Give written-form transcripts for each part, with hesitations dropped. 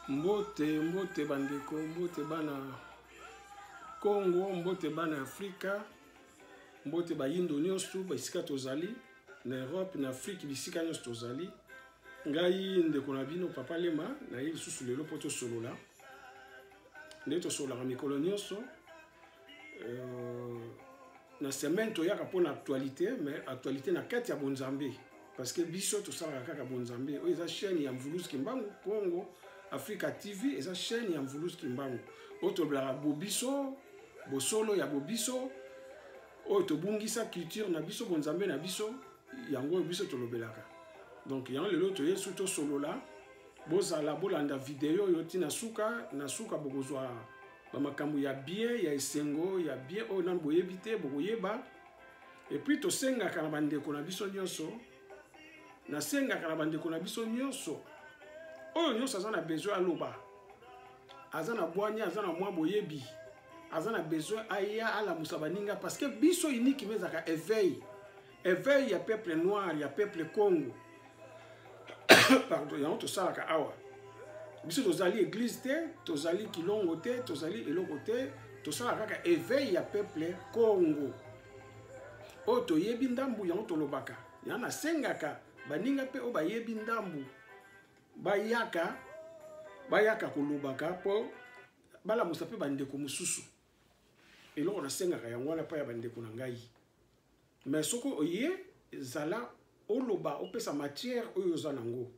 Mbote bandeko, mbote bana Congo, mbote bana Afrika, mbote ba Indo nyonso, ba isika tozali, na Europe, na Afrique, bisika nyonso tozali. Ngai ndeko na bino papa Lema, na ye lisusu lelo po tosolola. Nde tosolola mikolo nyonso. Na semaine toyaka mpona actualité, mais actualité na kati ya bonzambe. Parce que biso tosalaka kaka bonzambe. Oyo eza chaîne ya Mvuluzi Kimbangu, Congo, Africa TV, eza chaîne ya Mvuluzi Kimbangu. Oyo tolobelaka bobiso, bosolo ya bobiso, oyo tobungisa culture na biso, bonzambe na biso, yango biso tolobelaka. Donc yango lelo toyesu tosolola, bozala bolanda video yo ti na suka bokozwa bamakambo ya bien, ya esengo, ya bien oyo nanu boyebi te, bokoyeba. Et puis tosengaka na bandeko na biso nyonso, nasengaka na bandeko na biso nyonso, oyo nyonso aza na besoin aloba, aza na bwanya, aza na mwa boyebi, aza na besoin aya alamusa baninga, parce que biso iniki mezaka éveil ya peuple noir, ya peuple Congo. Pardon, yango tosalaka awa. Biso tozali église te, tozali kilongo te, tozali eloko te, tosalaka kaka éveil ya peuple Congo. Oyo toyebi ndambu yango tolobaka. Yango nasengaka baninga pe o bayebi ndambu. Bayaka kolobaka po balamusa pe bandeko mosusu. Eloko nasengaka yango wana pa ya bandeko na ngai. Mais soko oye zala oloba opesa matière oyo oza nango.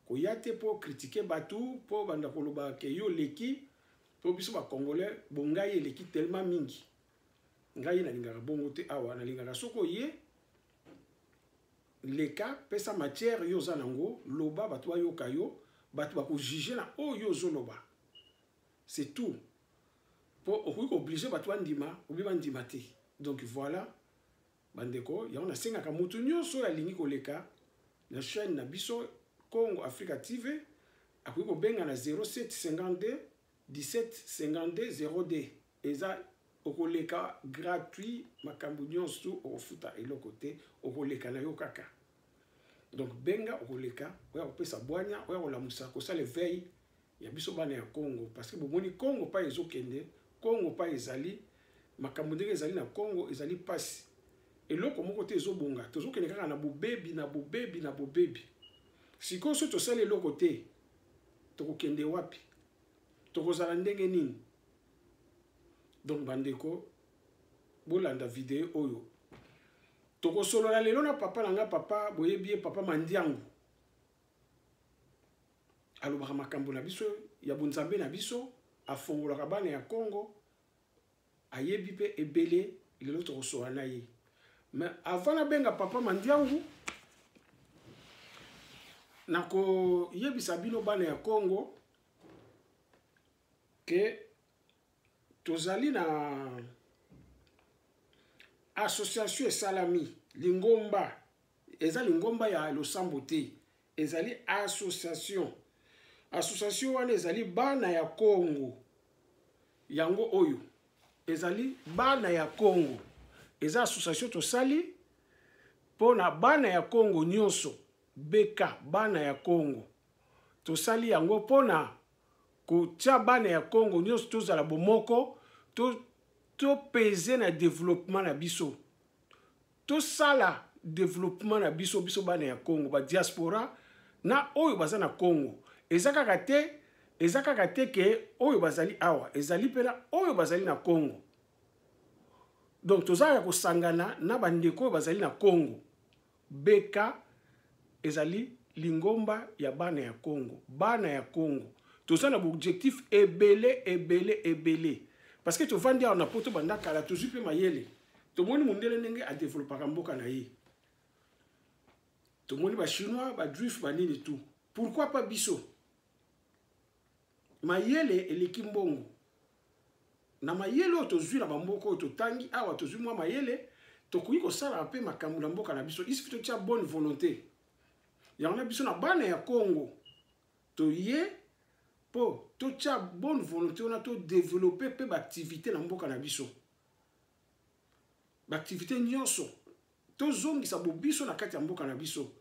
Koyate po critiquer batu po banda koloba ke yo leki po biso ba congolais bongai leki tellement mingi. Ngai nalingaka bongo te awa nalingaka soko ye leka pesa matière yo oza nango loba batu bayoka yo batu bako juger na oyo ozoloba. C'est tout. Po okoki obligé batu bandima obi bandima te. Donc voilà. Bandeko, ya on a sengaka mutu nyonso ya lingi koleka na chaîne na biso Congo Africa TV akoki kobenga na 0752 1752 0D eza okoleka gratuit makambo nyonso okofuta eloko te okoleka na yo kaka. Donc benga okoleka oya kopesa bwanya oya kolamusa kosala veille ya biso bana ya Congo parce que bomoni Congo pa ezokende Congo pa ezali makambo ndenge ezali na Congo ezali pasi. Eloko moko te ezobonga tozokende kaka na bobebi sikoyo so tosala eloko te tokokende wapi tokozala ndenge nini. Donc bandeko bolanda video oyo tokosolola lelo na papa nanga papa boyebi papa Mandiangu alobaka makambo na biso ya bonzambe na biso afongolaka bana ya Congo ayebi pe ebele lelo tokosola na ye. Mais avant na benga papa Mandiangu nako yebisa bino bana ya Congo ke tozali na association esalami lingomba eza lingomba ya losambo te ezali association wana ezali bana ya Congo yango oyo ezali bana ya Congo. Eza association tosali pona bana ya Congo nyonso beka bana ya Congo tosali yango pona kotia bana ya Congo nyonso tozala bomoko to peze na développement na biso tosala développement na biso bana ya Congo ba diaspora na oyo baza na Congo eza kaka te ke oyo bazali awa ezali pena oyo bazali na Congo. Donc tozala kosangana na bandeko bazali na Congo. Beka ezali lingomba ya bana ya Congo. Bana ya Congo. Tozala na objectif ebele. Parce que tovandi na poto banda kala tozupe mayele. Tomoni mundele ndenge a développer mboka na ye. Tomoni ba chinois, ba juif, ba nini tout. Pourquoi pas biso? Mayele eleki mbongo. Na mayele oyo tozwi na bamboko oyo totangi awa tozwi mwa mayele tokoki kosala mpe makambo na mboka na biso isi totia bonne volonté yango na biso na bana ya Congo toye po totia bonne volonté ona to développer pe baactivité na mboka na biso baactivité nyonso tozongisa bobiso na kati ya mboka na biso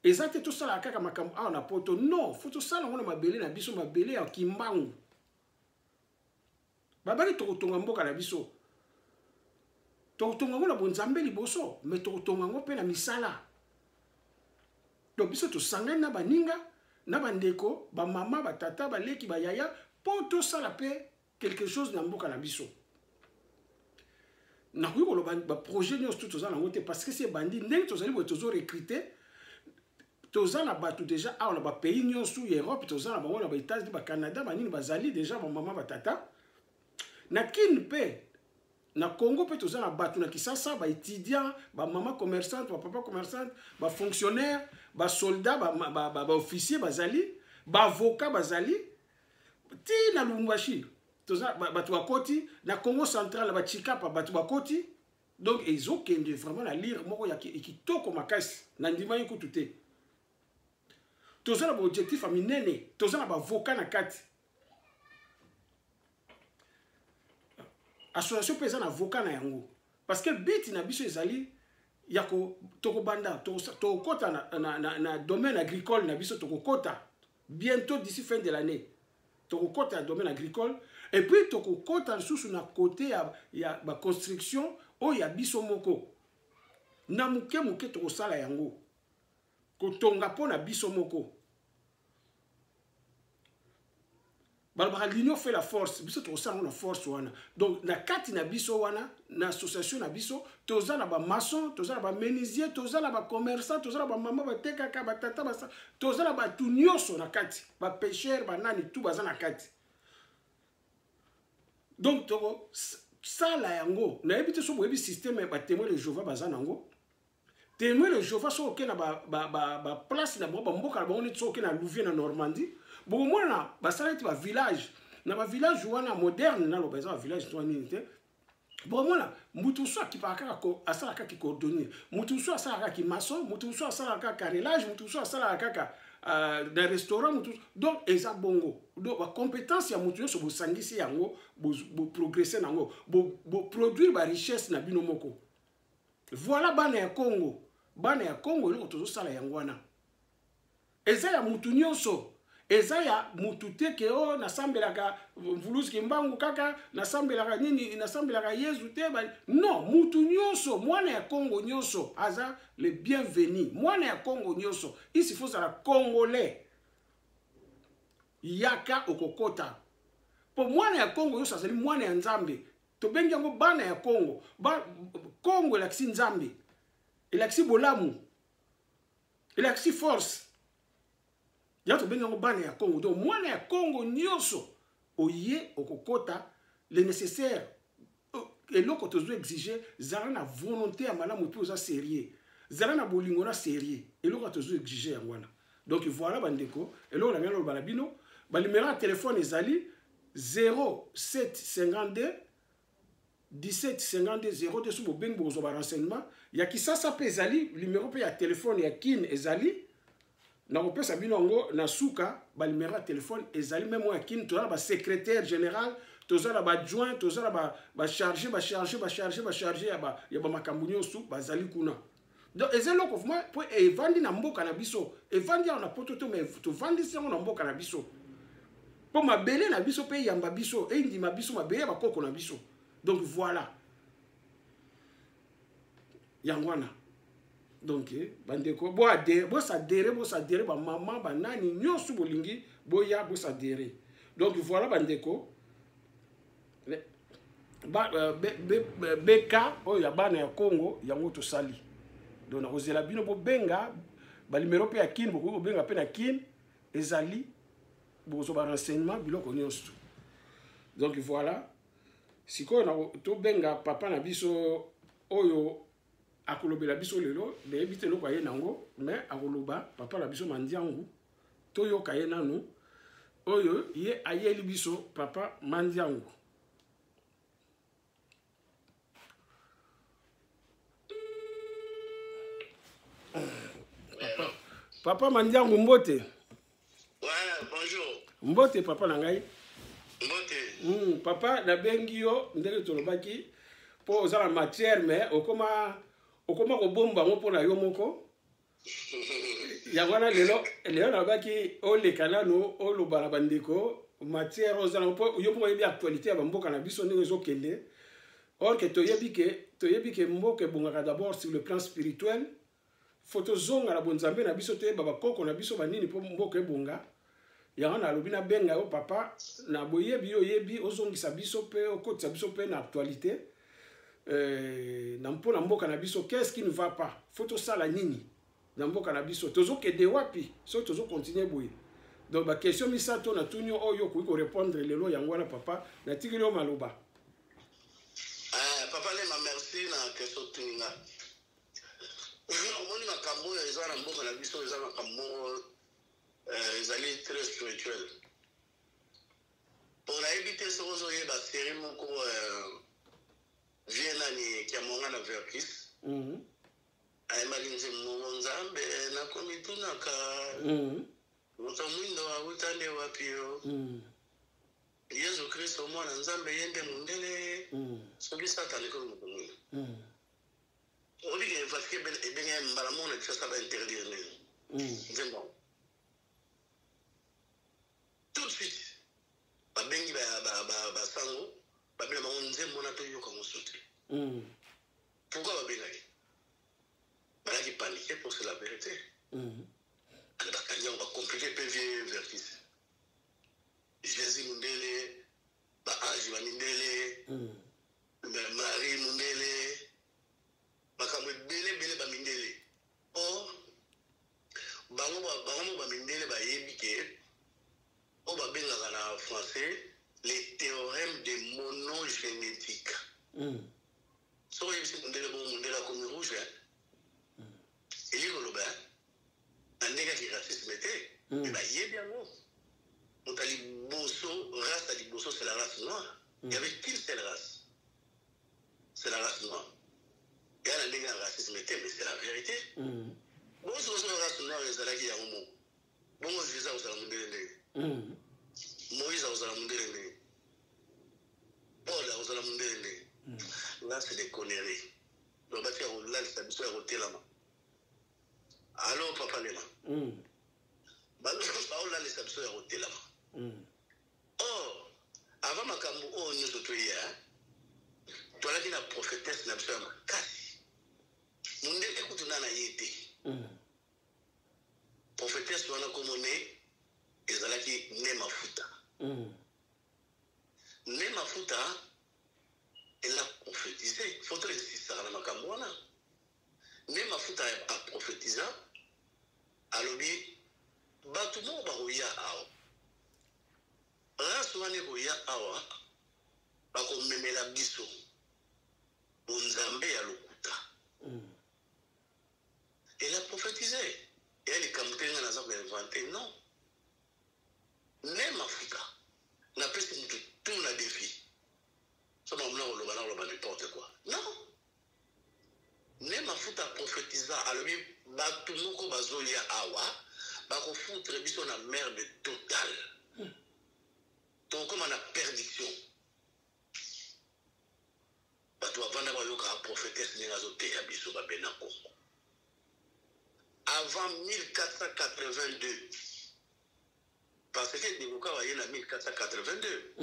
eza te tosala kaka makambo awa na poto non faut tosala ngo na mabele na biso mabele ya kimbangu babaki tokotonga mboka na biso tokotonga ngo na bonzambe liboso mais tokotonga ngo mpe na misala donc biso tosangani na baninga na bandeko bamama batata baleki bayaya mpo tosala mpe quelque chose na mboka na biso nakoki koloba baprojet nyonso to toza nango te parce que se bandi ndenge tozali boye tozorecrute toza na bato déjà awa na bapays nyonso ya Europe toza na bango na baétats-unis bacanada banini bazali déjà bamama batata na kini mpe na Congo mpe toza na bato na Kisasa baétudiant bamama commerçante bapapa commerçante bafonctionnaire basoldat baofficier bazali baavocat bazali ti na Lubumbashi toza bato bakoti na Congo central na bachikapa bato bakoti donc ezokende vraiment na lire moko ya kitoko makasi na ndima ye kutu te toza na baobjectif ya minene toza na bavocat na kati association mpe eza na avocat na yango parce que biti na biso ezali ya tokobanda tokokota na domaine agricole na biso tokokota bientôt d'ici fin de l'année tokokota na domaine agricole et puis tokokota lisusu na côté ya baconstruction oyo ya biso moko na moke moke tokosala yango kotonga mpo na biso moko balobaka l'union fait la force biso tokosala ngo na force wana donc na kati na biso wana na association na biso toza na bamaçon toza na bamenisier toza na bacommerçant toza na bamama batekaka batata basa toza na bato nyonso na kati bapêcheur banani tu baza na kati donc tokosala yango nayebi te so boyebi système ya batémoin de Jéhovah baza nango témoin de Jéhovah so oke na baplace na bango bamboka na bango neti so oke na Louviers na Normandie bokomona basala ete bavillage na bavillage wana moderne naloba eza bavillage to nini te bokomona mutu mosusu akipaka kaka asalaka kaka cordonnier mutu mosusu asalaka kaka maçon mutu mosusu asalaka kaka carrelage mutu mosusu asalaka kaka na restaurant mutu donc eza bongo donc bacompétence ya mutu nyonso bosangisi yango boprogresse nango boproduire barichesse na bino moko voilà bana ya Congo eloko tozosala yango wana eza ya mutu nyonso eza ya mutu te ke o nasambelaka mvuluzi kimbangu kaka nasambelaka nini nasambelaka Yesu te non mutu nyonso mwana ya Congo nyonso aza le bienvenu mwana ya Congo nyonso isi faut la congolais yaka okokota po mwana ya Congo nyonso azali mwana ya Nzambe tobengi yango bana ya Congo Congo elakisi Nzambe elakisi bolamu elakisi force ya tobengi yango bana ya Congo donc mwana ya Congo nyonso oye okokota le nécessaire eloko tozo exiger zala na volonté ya malamu mpe oza sérieux zala na bolingo na sérieux eloko tozo exiger yango wana donc voilà bandeko eloko na ngalo loba na bino balimero ya telefone ezali 0752 1752 02 so bobengi bokozwa barenseignement ya Kisasa mpe ezali limero mpe ya telefone ya kin ezali nakopesa bino yango na suka balimero ya telefone ezali meme ya kini toza na basecrétaire général toza na badjoint toza na bacharge ya bamakambo nyonso bazali kuna donc eza eloko vraimen mpo evandi na mboka na biso evandi yango na poto te mais tovandisi yango na mboka na biso mpo mabele na biso mpe eyamba biso eyindima biso mabele ya bakoko na biso donc voilà yango wana donc bandeko bosadere bamama banani nyonso bolingi boya bosadere donc voilà bandeko beka oyo ya bana ya Congo yango tosali donc nakozela bino bobenga balimero mpe ya kini bokoki kobenga mpe na kini ezali bokozwa barenseignement biloko nyonso donc voilà sikoyo tobenga papa na biso oyo akolobela biso lelo nayebi te eloko aye nango mais akoloba papa na biso Mandiangu toyoka ye nanu oyo ye ayeli biso papa Mandiangu. Papa Mandiangu mbote. Ouais, bonjour. Mbote papa na ngai. Mbote. Papa na bengi yo ndenge tolobaki po ozala matière mais okoma kobomba ngo mpona yo moko Yangwana lelo nabaki olekana no olobana bandeko matière ozana po yo po yebi actualité ya bamboka na biso ndenge ezokende. Or que toyebi ke mboka ebongaka d'abord sur le plan spirituel. Foto zonga na bonzambe na biso toyeba bakoko na biso banini po mboka ebonga. Yango na lobi na benga yo papa na boyebi yo yebi ozongisa biso pe okotisa biso pe na actualité. Na mboka na biso qu'est-ce qui ne va pas? Foto sala nini? Na mboka na biso tozo kede wapi? So tozo continuer boye. Donc ba question misato na tunyo oyo ko répondre lelo yango na papa na tikili o maloba. Papa le ma merci na question tuninga. Omoni makambo eza na mboka na biso eza makambo ezali très spirituel. Pour éviter ce que je vais série moko vient nani kiamonga na verkis. Ay malinze mo nzambe na komituna ka mutamundo wa utande wapio. Yesu Kristo mwana nzambe yende mundele sobi satani ko mukumu. Olige parce que benye mbalamona que ça va interdire ni. Nzembo. Tout de suite babengi ba sango babela bango nzembo na to yoka mosuti. Pourquoi babengaki? Balaki paniquer pour c'est la vérité. On va compliquer PV vertis. Jésus mundele, ba ange mundele, Marie mundele, makamwe bele ba mindele. Or bango ba mindele ba yebike o ba benga na français les théorèmes de monogénétique. So yebisi mundele bo mundela comme rouge. Et il y a un négatif racisme était, mais il y a bien mot. On a dit bosso, race à dit bosso, c'est la race noire. Il n'y avait qu'une seule race. C'est la race noire. Il y a un négatif racisme était, mais c'est la vérité. Bon, si vous avez la race noire, il y a un mot. Bon, Jésus a osé la mondele. Moïse a osé la mondele. Paul a osé la mondele. Là, c'est des conneries. Donc, là, c'est des conneries. Allô, papa Lema. Baola les sabso ya hotelama. Or, avant makambo o nyoso to ya, toi la dina prophétesse na biso ya makasi. Munde ekutuna na yete. Prophétesse wana komone ezalaki ne mafuta. Ne mafuta elle a prophétisé. Faudrait insister na makambo wana. Ne mafuta a prophétisé. Alobi batu mo ba roya awa race wane roya awa ba ko memela biso bonzambe ya lokuta. Elle a prophétisé et elle est kamtenga na za ko inventer non ne mafuta na pesi mutu tout na défi so ba mna lo ba n'importe quoi non ne mafuta prophétisa alobi batu moko bazolia awa bako foutre biso na merde totale. Donc comme on a perdition batu avanda ba yoka prophétesse ni ngazote ya biso ba bena Congo. Avant 1482 parce que Degoka va y en 1482.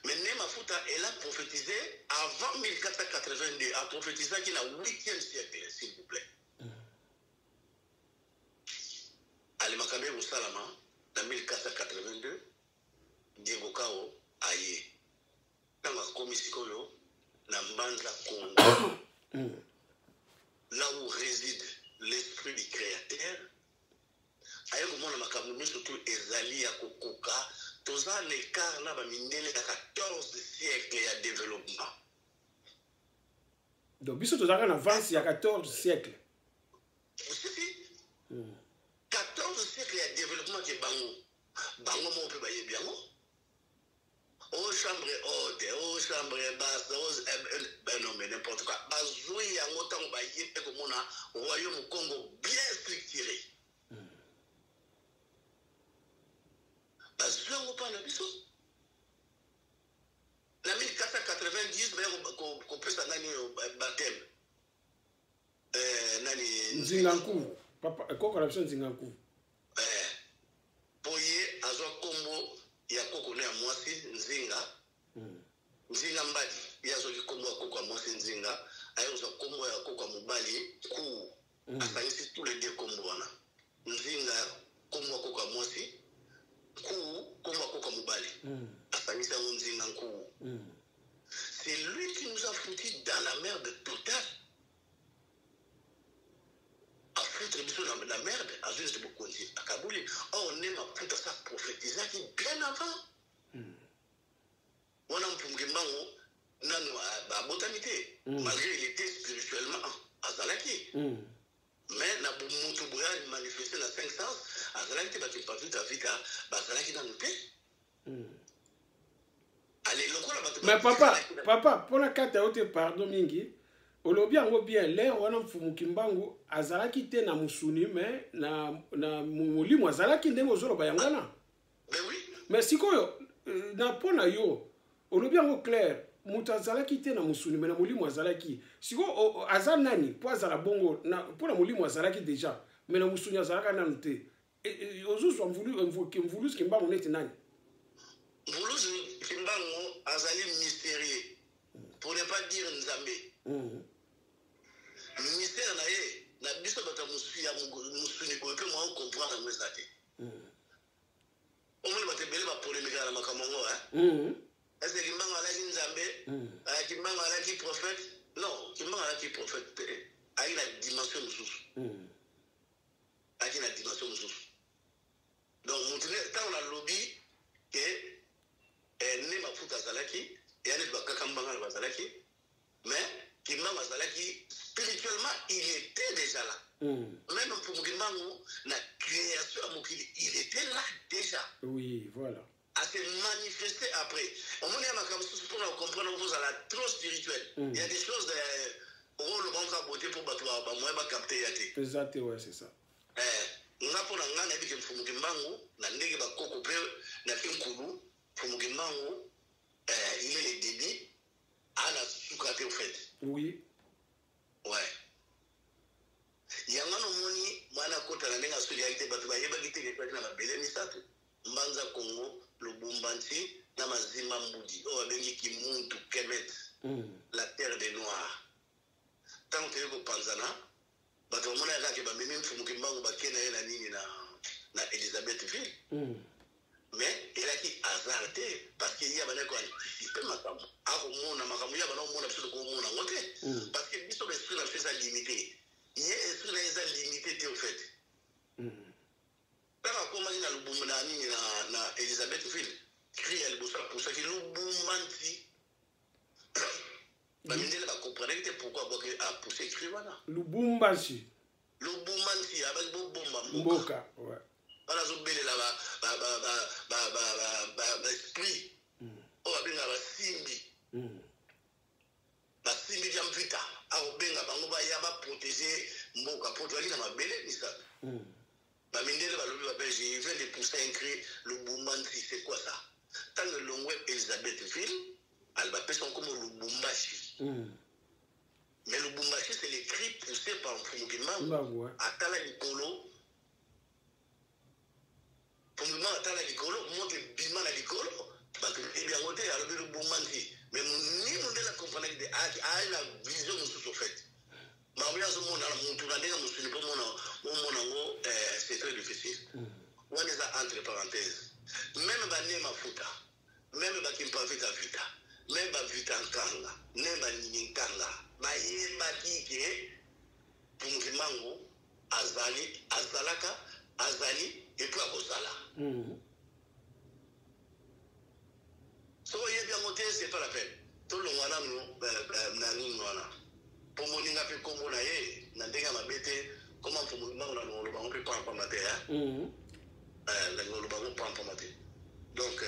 Mais Nema Futa, elle a prophétisé avant 1482, a prophétisé qu'il a 8e siècle, s'il vous plaît. Ali Makabe Moussalama, en 1482, Diego Kao aye. Dans la commission, dans Mbanza Congo, là où réside l'esprit du Créateur, aye comment la Makabe surtout Ezali à Kokoka, tous un écart là, il y a 14 siècles de développement. Donc, bis tu as en avance, il y a 14 siècles. Si. 14 siècles de développement qui est bango. Bango, mon peu, bien. Aux chambres hautes, aux chambres basses, ben non, mais n'importe quoi. Bazoui, il y a autant de comme on a au royaume Congo bien structuré. Bazoui, on parle de ça. La 1490, qu'on peut s'en aller au baptême. Nzingankou. Papa, koko la personne Nzingankou. Poye azwa kombo ya koko ne mwasi Nzinga. Nzinga mbali yazo ki kombo ya koko mwasi Nzinga, ayo kombo ya koko mobali ku. Afanyisi tous les deux kombo wana. Nzinga kombo koko mwasi ku kombo koko mobali. Afanyisi Nzinga Nkou. C'est lui qui nous a foutu dans la merde totale. A foutre dans la merde, à juste beaucoup à Kabouli. On aime à foutre ça prophétiser bien avant. On a un peu de temps, botanité. Malgré il était spirituellement à Zalaki. Mais na Moutou Bouya manifesté la 5 sens, à Zalaki, tu pas vu ta vie, à Zalaki dans le pays. Mais papa, pour la carte à pardon mingi, olobi ango bien l'air wana mfumuki mbangu azalaki te na musuni mais na mulimu azalaki ndenge ozolo ba yangana. Mais oui. Mais sikoyo na pona yo olobi ango clair mutu azalaki te na musuni mais na mulimu azalaki. Siko azal nani po azala bongo na po na mulimu azalaki déjà mais na musuni azalaka nanu te. Ozuzu mvulu skimbangu neti nani? Mvulu Kimbango azali mystérieux, pour ne pas dire Nzambe. Mystère naye, na biso bata musuni ko pe mo comprendre mo ça te. O mo bata bele ba polémique na makamongo Est-ce que Kimbango ala Nzambe? Kimbango ala prophète? Non, Kimbango ala prophète. A une dimension mususu. A une dimension mususu. Donc quand on a lobby que ne mafuta Zalaki, et elle va kakambanga Bazalaki, mais Kimbango Zalaki, spirituellement, il était déjà là. Même pour Kimbango, la création, il était là déjà. Oui, voilà. À se manifester après. On m'a dit pour comprendre vous à la trop spirituelle. Il y a des choses de rôle comme ça beauté pour battre moi capter yate. Exactement, ouais, c'est ça. On a pour l'angana avec le Kimbango, la nègre va coco na finkulu. Fumukimango, il est le débit à la sous-cratée au fait. Oui. Ouais. Il y a un moni, mana kota na nenga solidarité batu ba yeba gite ke na mabele misatu. Mbanza Congo, Lubumbashi, na mazima mbudi. O abengi ki muntu kemet. La terre des noirs. Tant que ko panzana, batu mona ka ke ba mimi Fumukimango ba kena na nini na Elisabethville. Mais il a dit hasardé parce qu'il y a des gens qui anticipent ma femme. Parce que l'esprit a fait ça limité. Il y a l'esprit limité au fait. Quand on a dit na Elisabethville, crie à l'Ebossa pour ça que Lubumbashi. Bah, mais va comprendre pourquoi a poussé écrivain. Lubumbashi. Lubumbashi avec Bomba. Mboka, ouais. On a zobé l'esprit. On a bien la simbi. La simbi d'Amvita. On a bien la protéger Mboka. Protéger la belle, ça. Je viens de pousser un cri. Le Bumbansi, c'est quoi ça? Tant que l'on web Elisabethville, elle va appeler son comme le Bumbashi. Mais le Bumbashi, c'est les cris poussés par Fumukimango. À Tala Nicolo. Pour le moment, à l'école, monte bima à l'école, parce que bien côté, alors le bon manti. Mais ni on la comprendre que a la vision de ce fait. Mais bien ce monde là, mon tourner, mon suivi pas mon c'est très difficile. On est ça entre parenthèses. Même ba ne mafuta, même ba kimpa vita vita, même ba vita nkanga, même ba ninkanga, ba yeba kike pour Mango, azalaka, azali et puis à Bosala. So, il y a bien monté, c'est pas la peine. Tout le monde a pour mon n'a pas comme on a eu, n'a pas ma bête, comment pour mon on peut pas en mater. Le pas en mater. Donc,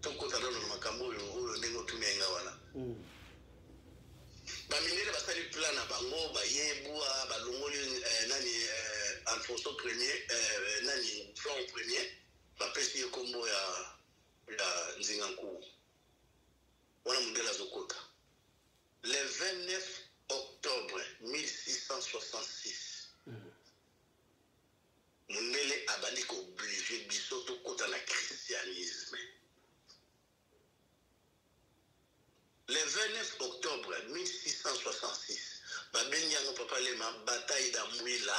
ton côté dans le macambo, le négo tout mengawana. Bamine va salir plan à Bango, Bayeboua, Balongoli, Nani, Alfonso Premier, Nani, Franc Premier, va pêcher le combo à Nzingankou. On a monté la Zokota. Le 29 octobre 1666, bandi obligé biso to kota na christianisme. Le 29 octobre 1666, babenyango papa lema bataille d'Amwila.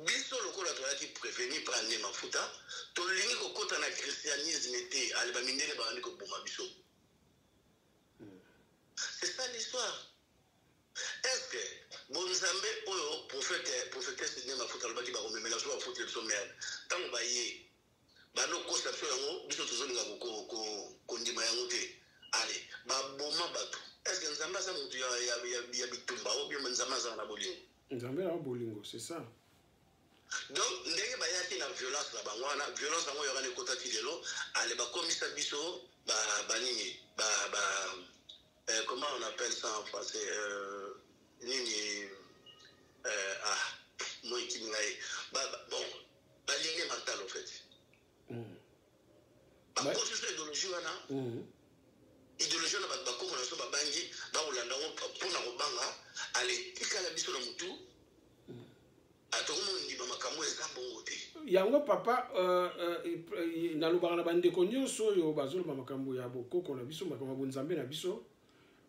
Biso lokola toyaki prévenir par ne mafuta, tolingi kokota na christianisme te, ale bamindele bandi ko boma biso. C'est ça l'histoire. Est-ce que Bonzambe oyo prophétesse ne mafuta lobaki ba komemela so bafuta biso merde. Tango baye bano conception yango biso tozolinga ko ndima yango te. Allez, baboma bato. Est-ce que Nzamba sa mutu ya bitumba ou bien Nzamba za na bolingo? Nzamba na bolingo, c'est ça. Donc ndenge bayaki na violence na bango na violence yango yokani kota ti lelo ale bakomisa biso banini comment on appelle ça en français nini moi qui ngai bon balingi mental en fait construction idéologie wana idéologie na bakomo na so babangi baolanda ngo mpona kobanga ale tikala biso na mutu yango papa nalobaka na bandeko nyonso oyo bazoloba makambo ya bokoko na biso makambo ya bonzambe na biso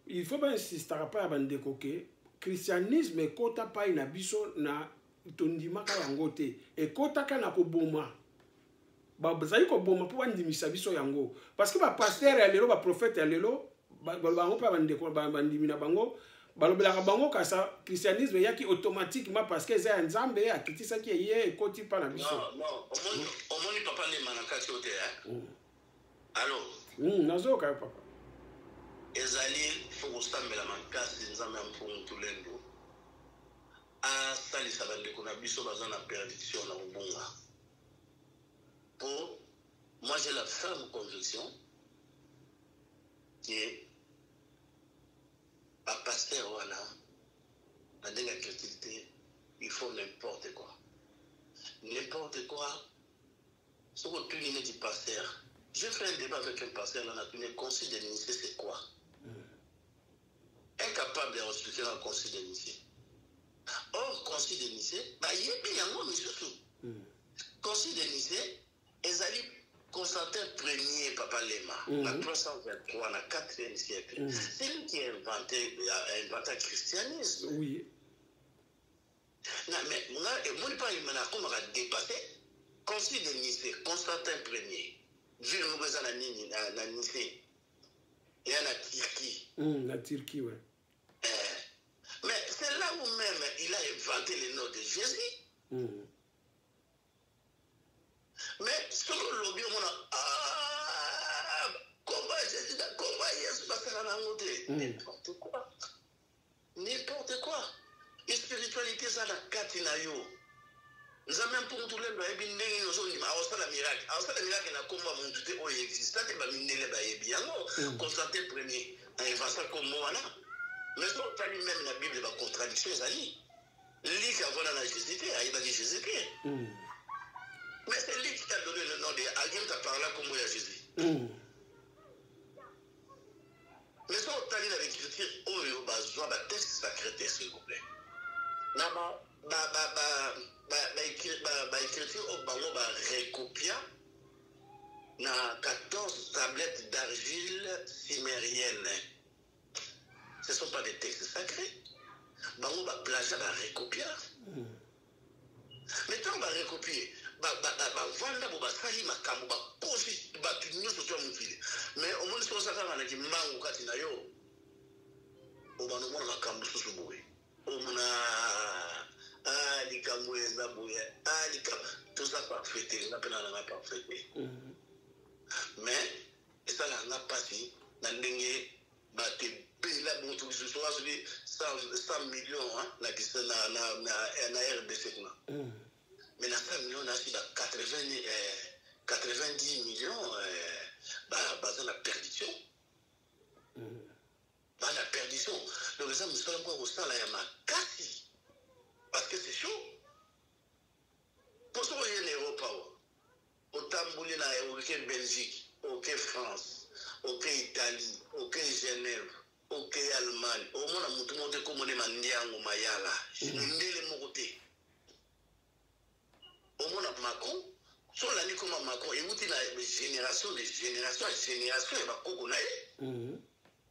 il faut bainsistaka pa ya bandeko ke christianisme ekota pai na biso na tondimaka yango te ekotaka na koboma bazali koboma mpo bandimisa biso yango parce que bapaster ya lelo baprofete ya lelo bango mpe bandeko bandimi na bango balobelaka bango kasa christianisme yaki automatiquement parce que eza ya nzambe akitisaki ye ekoti mpa na biso. Non, omoni papa ndema na kati ote allo nazoyoka yo papa ezali fo kosambela makasi nzambe ya mpungu tulendo asalisa bandeko na biso baza na perdition na kobunga. Pour moi j'ai la ferme conviction que un pasteur voilà la dernière critique il faut n'importe quoi ce que tu n'es dit pasteur. J'ai fait un débat avec un pasteur là on a conseil de l'initié c'est quoi incapable de expliquer un conseil de l'initié. Or conseil de l'initié bah il y a bien mais surtout conseil de l'initié ezali Constantin Ier, Papa Lema, en 323, dans le 4e siècle, c'est lui qui a inventé le christianisme. Oui. Non, mais moi, je ne sais pas comment on a dépassé. Concile de Nicée, Constantin Ier, vu le mouvement à Nicée, et à la Turquie. La Turquie, oui. Mais c'est là où même il a inventé le nom de Jésus. Mais sur le lobby, on a comment Jésus, comment Jésus va faire la montée. N'importe quoi. N'importe quoi. Et spiritualité, ça n'a qu'à t'inayo. Nous avons même pour tout le monde, nous avons la miracle. Alors, ça, le miracle, n'a comment mon tout est existe. Ça, c'est minele bien. Constantin Ier, en inventant comme moi, mais ça, tu as lui-même la Bible, la contradiction, ça dit. Lui qui a volé la Jésus, il a dit Jésus. Mais c'est lui qui t'a donné le nom de Alguien t'a parlé comme moi à Jésus. Mais ça, on t'a dit dans l'écriture, oh, il y a un texte sacré, s'il vous plaît. L'écriture, on va recopier dans 14 tablettes d'argile cimérienne. Ce ne sont pas des textes sacrés. On va plager, on va recopier. Mais quand on va recopier, vanda bo basali makambo bakosi batu nyonso to mufile mais au moins so saka na kimbangu kati na yo obano mona makambo susu boye omuna likambo eza boye likambo tout ça parfait na pena na parfait mais ça na pasi na ndenge bate pela bonto susu asuli 100 millions na kisana na RDC na mais la 100 millions, on a 90 millions, basé la perdition. La perdition. Donc, ça, nous sommes encore au sein, là, il y a ma casse. Parce que c'est chaud. Pour ça, il y a l'Europe, au Tamboulé, au Belgique, au France, au Italie, au Genève, au Allemagne, au monde, tout le monde est comme on est mandiang ou mayala. Je ne l'ai pas. Macron, sur l'année comme Macron, et où il y a des générations, et va coconailler.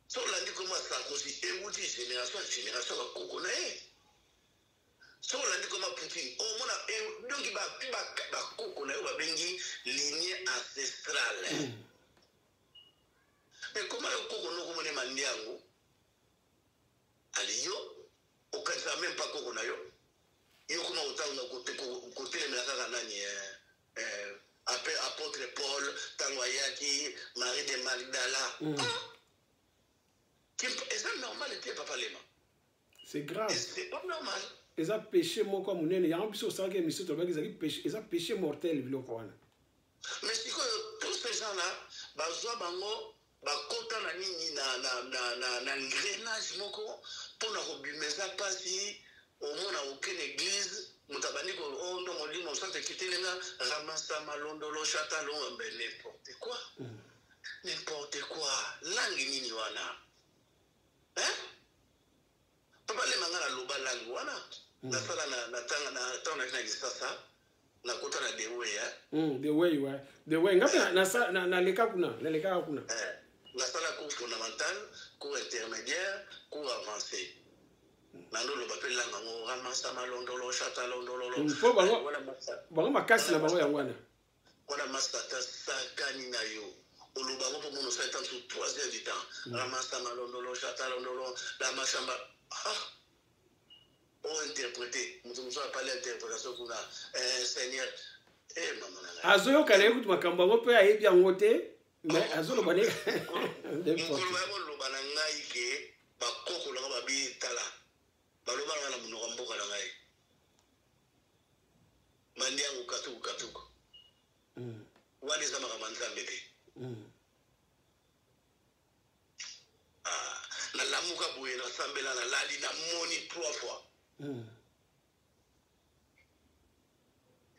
Sur l'année comme Sarkozy, et où il y a des générations, va coconailler. Sur l'année comme Poutine, donc il va coconailler, va bengi lignée ancestrale. Mais comment le cocono comme les mandiango, aliyo, au cas où même pas coconayo. Yo kuma utanga côté les melaka nani apôtre Paul Tangwayaki Marie de Magdala c'est normal était papa lema c'est grave c'est pas normal ils ont péché mon comme on est il y a un peu ça que monsieur toi ils ont péché mortel biloko wana mais si que tous ces gens là bazwa bango bakota na nini na engrenage moko pour na kobimeza pasi au moins à aucune église, mutabani ko ondo molimo ça te quitter lenga ramassa malondolo chatalon ben n'importe quoi. N'importe quoi. Langue nini wana. Hein? Papa le mangala loba langue wana. Na sala na tanga na kisasa na kota na the way the way ouais. The way ngapi na leka kuna. La sala cours fondamental, cours intermédiaire, cours avancé. Nandolo bapel la ngo ramasa malondolo chata londolo mpo bango makasi na bango ya wana wana masata sakani na yo oluba ngo pour mon ça étant sur 3 heures du temps ramasa malondolo chata londolo la machamba interpréter nous sommes pas l'interprétation qu'on a Seigneur maman azoyo kale kutu makambo ngo pe ayebi yango te mais azolo bane ngolo bana ngai ke bakoko la babi tala baloba na munoko mboka na ngai mandiango katuko wale za makamanzambe te na lamuka boye na sambela na lali na moni 3 fois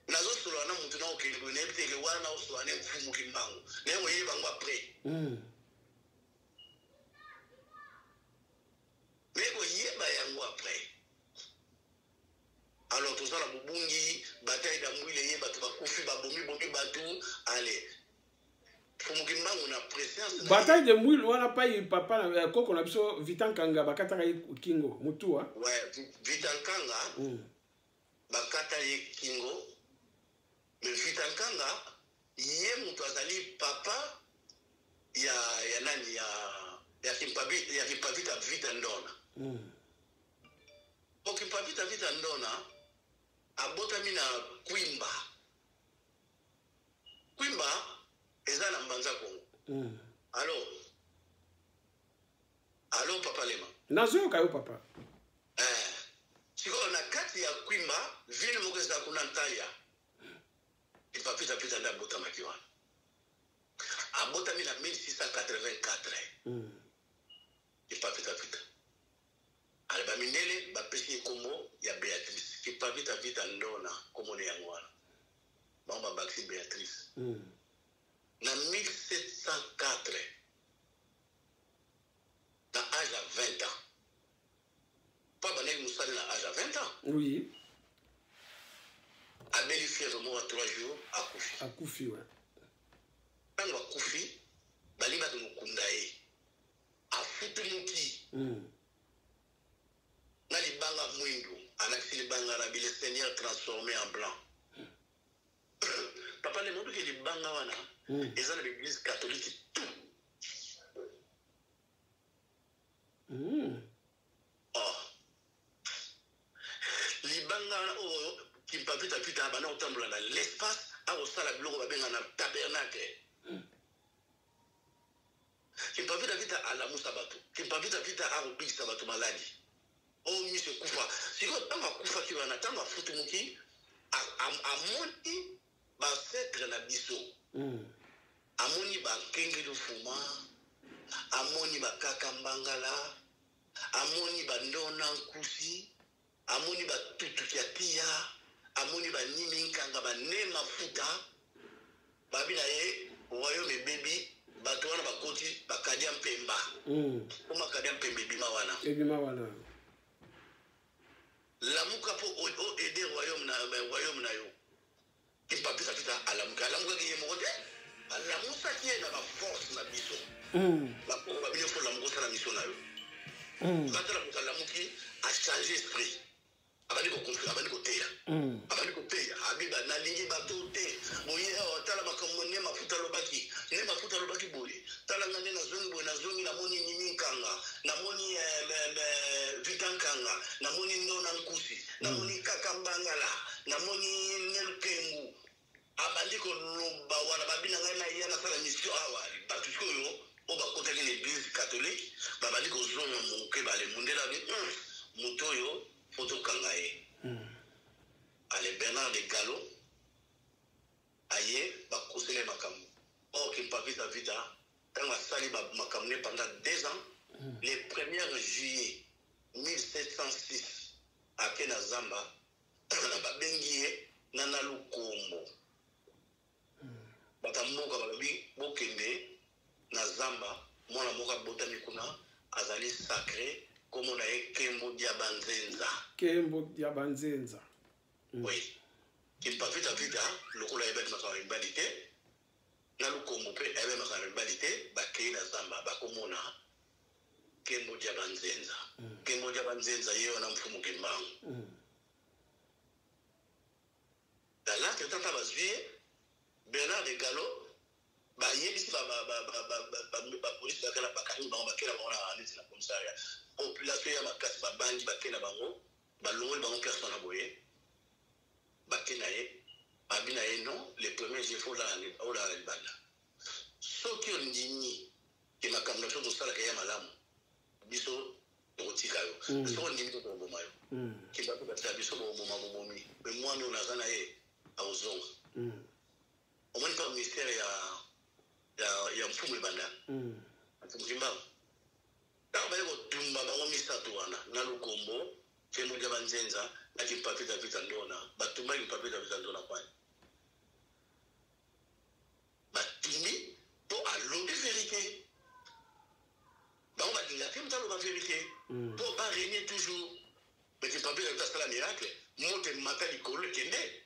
nazo solo na mutu na okelo ne biteke wana osolo ne mfumu kimbango ne moye bango après mais ko yeba yango après alors tout ça la bubungi bataille d'amouile yeba tu bakufi babomi batu allez fumu kimbango na présence bataille de mouille wana pa papa na koko na biso Vitankanga bakata kingo mutua ouais Vitankanga bakata kingo mais Vitankanga yé mutu azali papa ya nani ya kimpavita vita ndona okimpavita vita ndona abotami na Kwimba eza na Mbanza Kongo allo papa lema nazo kayo papa siko na kati ya Kwimba vile moko za kuna Ntalia ipapita nda botama kiwa abotami na 1684 ipapita alba minele bapesi kombo ya Beatrice ipapita ndona komone yango wana bamba baxi Beatrice na 1704 na âge à 20 ans pas bané musali na âge à 20 ans oui abeli fièrement à 3 jours akufi ouais tango akufi bali ba mukunda ye afutu muti na libanga mwindu anaksi libanga na bile Seigneur transformé en blanc papa le modu ke libanga wana eza na l'église catholique tout libanga kimpapita bana otambola na l'espace akosala biloko babenga na tabernacle kimpapita alamusa bato kimpapita akobikisa bato maladi mise kufa siko ntango akufaki wana ntango afutumuki amoni basetre na biso amoni bakengeli fuma amoni bakaka mbangala amoni bandona nkusi amoni batutu ya tia amoni banimi nkanga bane mafuta babina ye royaume bebi bato wana bakoti bakadia mpemba kuma kadia mpembe bima wana lamuka po aider royaume na yo qui pas plus à tout à la mouka qui est monté à la moussa qui est dans la force la mission la probabilité faut la moussa la mission là quand la mouki a changé esprit abali ko conflit abali ko teya abiba na lingi bato te boye tala makamone mafuta lobaki boye tala ngane na zongi boye na zongi na moni nyinyi kanga na moni vitankanga na moni ndona nkusi na moni kakambangala na moni nelkengu abali ko loba wana babina ngai na yana sala mission awali batuko yo oba kota l'église catholique babali ko zonga monke bale mundela bi mutoyo photo kangaye ale Bernard de Gallo aye bakosele makamu qui pavita vita quand la sali makamne pendant 2 ans le 1er juillet 1706 à Kenazamba babengiye nana lukombo batamoka babi bokende na zamba mwana moka botami kuna azali sacré comme on a Kembo Diabanzenza. Oui. Qui pas vite à vite, le coup là, il va être ma rivalité. Là, le Congo peut être ma rivalité. Baké la Zamba, Bakomona, Kembo Diabanzenza. Kembo Diabanzenza, il y a un enfant qui m'a. Dans là, quelqu'un t'a basé, Bernard de Gallo. Ba yebisi ba police bakala bakani ba bakela ba na commissariat population ya makasi ba bandi bakela bango ba longoli bango personne boye bakena ye abina ye non les premiers j'ai faut là au la banda soki ondini ke makamna to sala ke ya malamu biso totika yo so ondini to boma yo ke ba ko biso boma bomomi mais moi nous na zana ye awuzonga au moins pas ministère ya mfumu banda mfumukimba tabaye ko tumba bango misato wana na lukombo Kembo Diabanzenza na kipapita vita ndona batumba kipapita vita ndona kwani batumi pour allonger vérité bango batinga kimta lo vérité pour pas régner toujours mais kipapita vita sala miracle monte matali kolo kende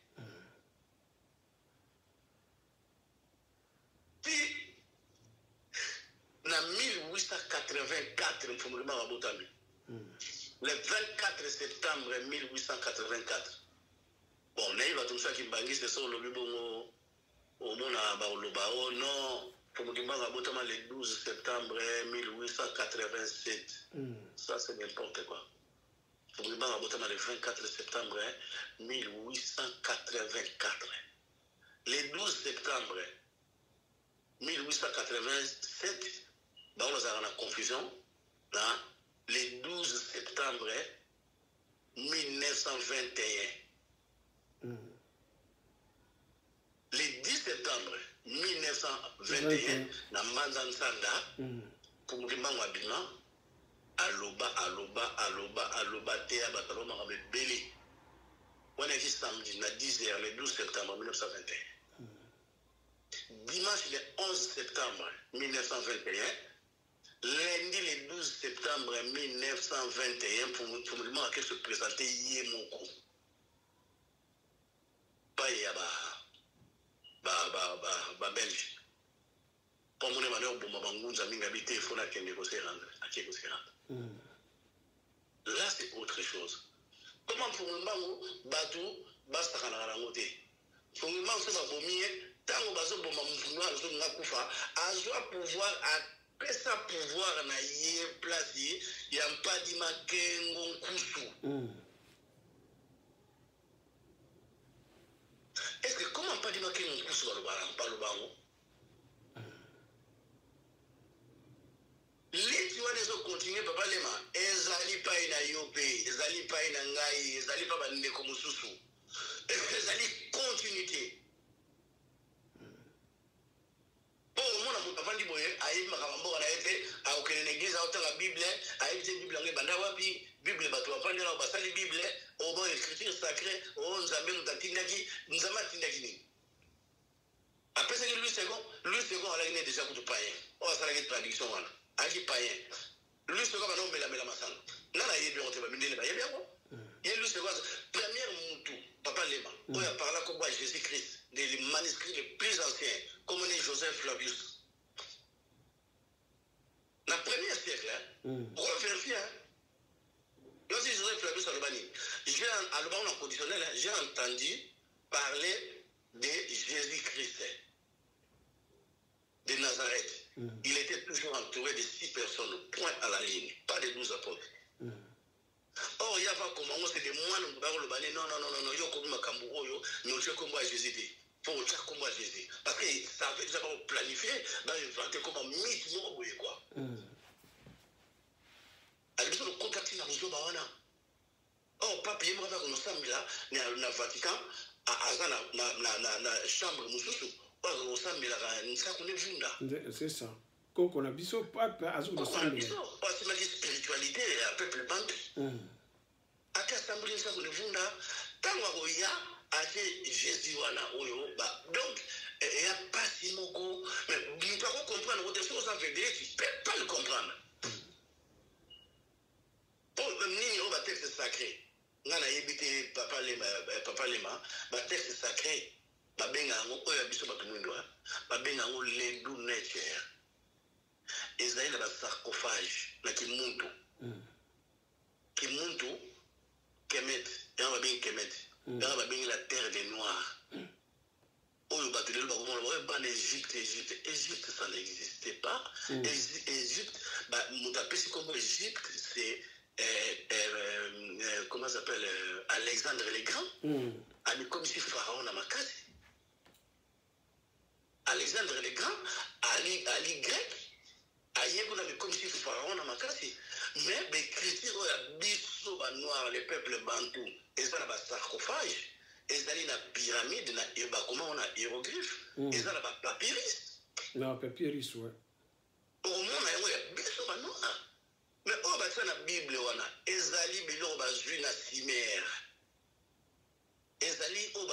na 1884 mfumulimu wa Botami. Le 24 septembre 1884. Bon, naï va tout ça qui bangi c'est ça le bibongo au mona ba oloba oh non mfumulimu wa Botami le 12 septembre 1887. Ça c'est n'importe quoi. Mfumulimu wa Botami le 24 septembre 1884. Le 12 septembre 1887, on a une confusion. Là, le 12 septembre 1921. Le 10 septembre 1921, dans Manzansanda, pour me dire aloba, théa, bataloma, belé. On a dit samedi, à 10h, le 12 septembre 1921. Dimanche le 11 septembre 1921, lundi le 12 septembre 1921, pour le moment, à se présenter Yemoko. Pas Belge. Pour mon émaneur, pour ma bangounza, m'ingabité, il faut qu'il négocie rendre. Là, c'est autre chose. Comment pour le moment, Batou, basta Kanaramote. Pour le moment, c'est ma bomie. Tant bazo boma mfunwa zo ngakufa azwa pouvoir après ça pouvoir na yé place ya mpadi makengo nkusu est-ce que comment mpadi makengo nkusu balobango liti wana zo continuer papa lema ezali pa ina yope ezali pa ina ngai ezali pa bandeko mususu ezali continuité. Bon, mon amour, avant de dire, aïe, ma camarade, on a été à aucune église, à autant la Bible, aïe, la Bible, on est bandawapi, Bible, bateau, on prend la basa, la Bible, au bon écriture sacrée, au nous amène dans Tindaki, nous amène Tindaki. Après ça, Louis II, on a déjà pour tout païen. On a fait la traduction, on a dit païen. Louis II, on a nommé la massang. Là, il y a bien, on a bien, il y a bien, il y a Louis II, première Moutou, Papa Lema, où il a parlé comme Jésus-Christ, les manuscrits les plus anciens, comme on est Joseph Flavius. Dans le premier siècle, on va vérifier. Quand c'est Joseph Flavius Alobani, à Alobani en conditionnel, j'ai entendu parler de Jésus-Christ, de Nazareth. Il était toujours entouré de 6 personnes, point à la ligne, pas de 12 apôtres. Or, il y a pas comment c'est des moines, non, yo comme Makambo, mais je comme Jésus. Pour dire comment Jésus. Parce que ça avait déjà planifié, inventer comme un mythe, quoi. Alors, le contact dans le Bawana. Oh, papa, il m'a dit que nous sommes là, Vatican, à la chambre, c'est ça. Quand on a vu ça, papa, à la spiritualité, à peuple bantu. À l'assemblée, nous sommes là, tant qu'il y a Jésus, donc, il n'y a pas si beaucoup, mais nous devons comprendre des choses en vérité, tu ne peux pas le comprendre. Pour le texte sacré, nous avons évité Papa Lema, le texte sacré, les sarcophages, Kimuntu, Kemet, la terre des Noirs. Égypte, ça n'existait pas. Égypte, comme Égypte, c'est comment ça s'appelle Alexandre le Grand. Comme si Pharaon n'a pas cassé. Alexandre le Grand, Ali grec, comme si Pharaon n'a pas cassé. Mais les chrétiens, les peuples bantous, ils ont un sarcophage. Ils ont une pyramide, comment on a hiéroglyphe, ils ont un papyrus. Non, papyrus, ouais. Au monde, il y a des noirs. Mais on va faire la Bible, ils ont une cimère. Ils ont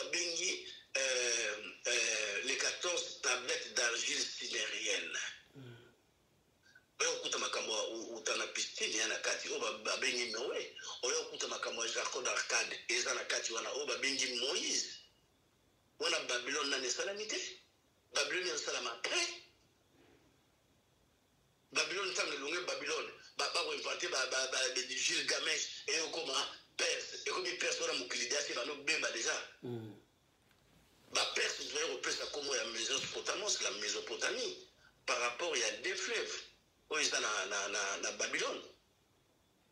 les 14 tablettes d'argile cimérienne. Okuta makamwa utana pistini yana kati oba bengi Noé oyo okuta makamwa Jacob d'Arcade ezana kati wana oba bengi Moïse wana Babylone na salamité Babylone en salama après Babylone tam le longue Babylone ba inventé de Gilgamesh et comment Perse et comme Perse wana mukilida c'est ba no bemba déjà ba Perse doit repérer ça comme la Mésopotamie par rapport il y a des fleuves. Ils sont dans Babylone.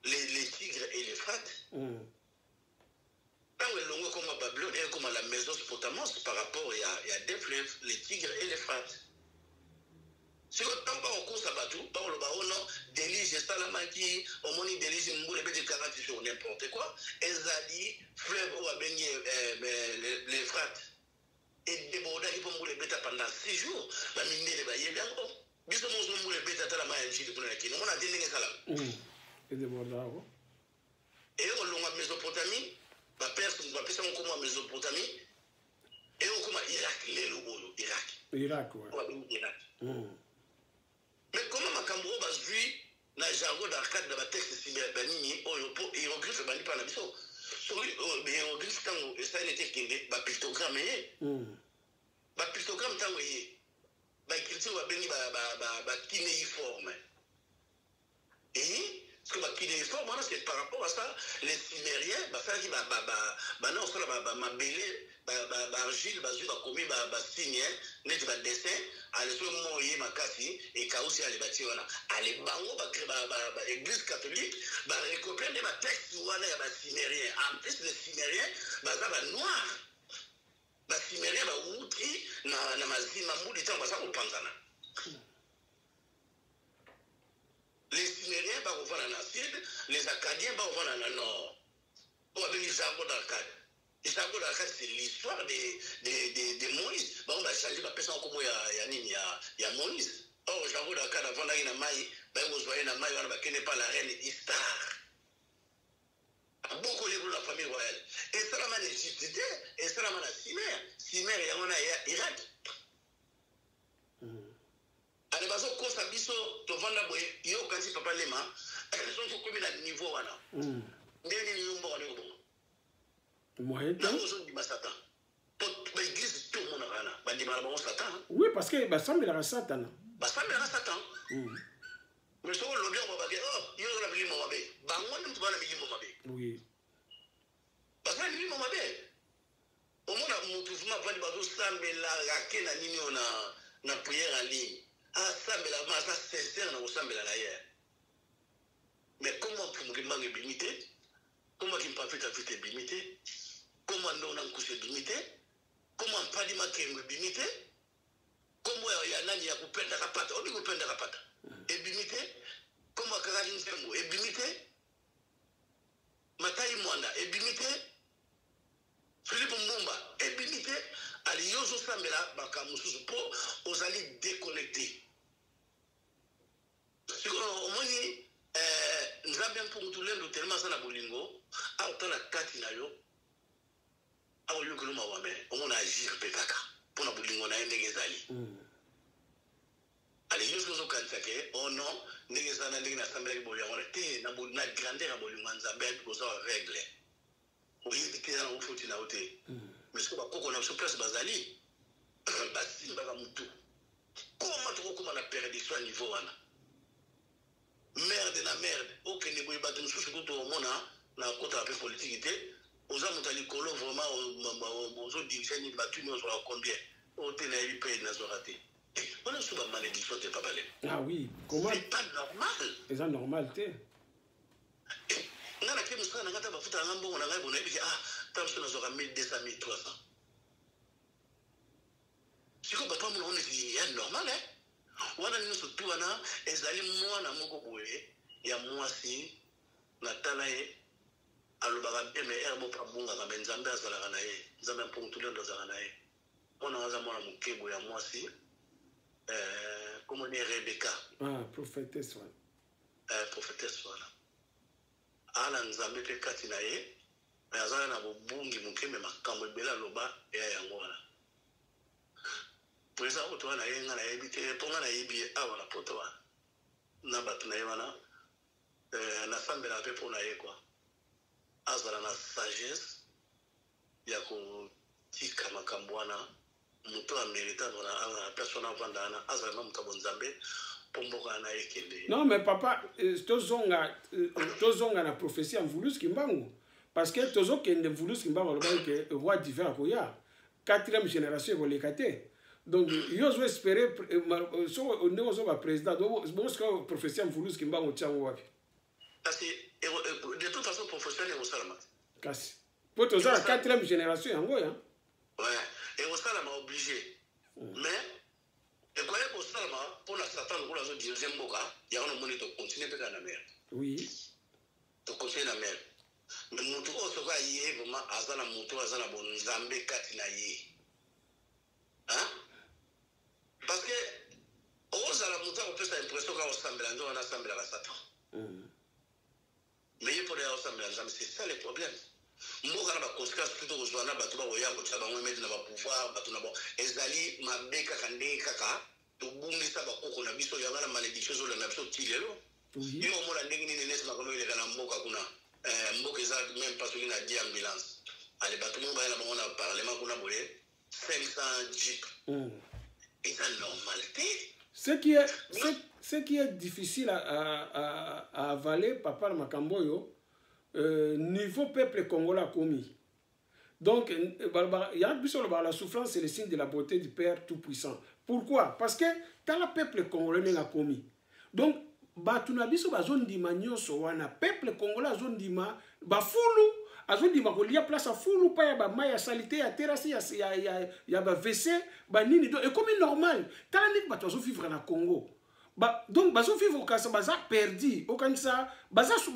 Les tigres et les frates. Quand on est comme Babylone et comme la Mésopotamie, par rapport, il y a des fleuves, les tigres et les frates. Si on tombe en course à bateau, par le baron, délige Salamaki, au moins délige Mboulé, des 40 sur n'importe quoi, et Zadi, fleuve ou à baigner les frates. Et déborder, ils vont mouler pendant 6 jours, la mine les bailler bien haut. Et on a Mésopotamie, la Perse, on va passer en Mésopotamie, et on commence Irak. Irak, ouais. Mais comment Makambo va suivre la jargon d'arcade de la texte cyberbanini, au hiéroglyphe, bani par la biso. Sur les hiéroglyphes, quand ça n'était qu'un pictogramme, pictogramme, tant que l'écriture va venir kinéiforme. Et ce que va kinéiforme, c'est par rapport à ça, les Cimériens, ça qui non, ça va belé, argile, va commis, signe, net va dessin, à l'époque, moyen, ma cassi, et caussi à les bâtir, à les bango, l'église catholique, va récupérer des textes, ou à Cimérien. En plus, les Cimériens, ça va noir. Cimérien va outi na mazima mudi tango ça opanzana. Les Cimériens vont voir dans le sud, les Acadiens vont voir dans le nord. On va venir Jago d'Arcade. Jago d'Arcade, c'est l'histoire de Moïse. On va changer la personne comme il y a Moïse. Or, Jago d'Arcade, avant d'aller dans Maï, vous voyez dans Maï, on va connaître pas la reine Istar. Beaucoup de la famille royale. Et ça, la man Égypte, et ça, la man Cimère. Cimère, il y a Irak. À l'époque, quand ça biso, tu vas là, il y a quand si Papa Lema, elles sont comme à niveau. Oui, parce que bah semble la Satan. Bah semble la Satan. Mais ce qu'on le bien va dire, oh, il y a la vie mon bébé. Bah moi nous tu vas la vie mon bébé. Oui. Parce que la vie mon bébé. Au moins la mouvement va dire bazo semble la kena nini na prière en ligne. Ah semble la ma ça sincère na semble la hier. Mais comment pour me manque limité? Comment qui me pas fait affaire limité? Comment on a couché limité? Comment pas di makengo limité? Comment il y a nani ya kupenda kapata? Obi kupenda kapata. Et limité? Comment kakali nsembo? Et limité? Matai Mwanda? Et limité? Philippe Mbumba? Et limité? Ali yozo sambela bakamususu po ozali déconnecté. Au moins nzambe mpungutulendo tellement sana bolingo autana kati na yo awo yokolo mawame omona agir petaka pona bolingo na ndenge ezali ali yoso zo kansake oh non ndenge sana ndenge na sambela ki bolingo te na grandeur bolingo nzambe ko za règle oyi te na ufoti na ote mais ko bakoko na so place bazali basimba ka mutu comment to ko na perdition niveau wana merde na merde ok ne boy batum susu ko to mona na kota pe politique te oza mutali kolo vraiment ozo dirige ni batu ni ozo combien o te na ipe na zo raté on a souvent malédiction te pas balé. Ah oui, comment c'est pas normal. C'est ça normal te ngana ke musana ngata bafuta ngambo na ngai bona ibi ah tamso na zo ka 1200 1300 siko ba pamu on est normal hein. Wana nyonso tu wana ezali mwana moko boye ya mwasi na tala ye alobaka beme erbo pabunga ka benzambe azalaka na ye nzambe mpungutulendo azalaka na ye mwana waza mwana mokebo ya mwasi komoni Rebeka prophétesse wana prophétesse wana ala nzambe pe kati na ye azala na bobungi mokeme makambo ebele aloba eya yango wana pour ça auto na yenga na yebite ponga na yebi awa na poto wana na batu na yebana na sambela pe pona ye kwa azala na sagesse ya ko tika makambo wana muto amerita na persona vandana azala na mutabo nzambe pomboka na ekende. Non mais papa tozonga na prophétie en Vulus Kimbangu parce que tozokende Vulus Kimbangu le que roi divin koya 4e génération volekate. Donc, je vais espérer que le président de professeur Mvulus qui m'a monté en Wabi. Parce que de toute façon, professeur est au Salama. Kasi. Pour tous la 4e génération en Goya. Ouais, et au Salama obligé. Mais, et quoi est au Salama, pour la Satan, pour la zone du deuxième boca, il y a un moment de continuer à la mer. Oui. De continuer la mer. Mais mon tour, ce qu'il y a, vraiment, Azana Moutou, Azana Bonzambe, Katina Yi. Hein? Parce que aux alamouta on peut faire l'impression qu'on ressemble à nous, on assemble à Satan. Mais il faut les ressembler à nous, c'est ça le problème. Moi, quand on a conséquence plutôt aux gens, on a voyagé, on a mis dans le pouvoir, on a bon, ezali mabeka kande kaka, to bumi ça ba koko na biso yanga na malédiction zo la na biso tilelo. Yo mo la ndenge ni nesi makono ile kana mboka kuna mboka za même pas sur une ambulance. Allez bato mo ba la on a parlement kuna bolé 500 jeep. Et la normalité. Ce qui est difficile à avaler, papa Makamboyo, niveau peuple congolais commis. Donc, il y a la souffrance, c'est le signe de la beauté du Père Tout-Puissant. Pourquoi? Parce que dans le peuple congolais n'a commis. Donc, batuna biso bazone di manyoso wana peuple congolais zone di ma bafulu azon di makolia place à fulu pa ya ba maya salité ya terrasse ya ba WC ba nini donc et comme normal tala nit bato zo vivre na Congo donc bazo vivre ka baza perdu okanisa baza sur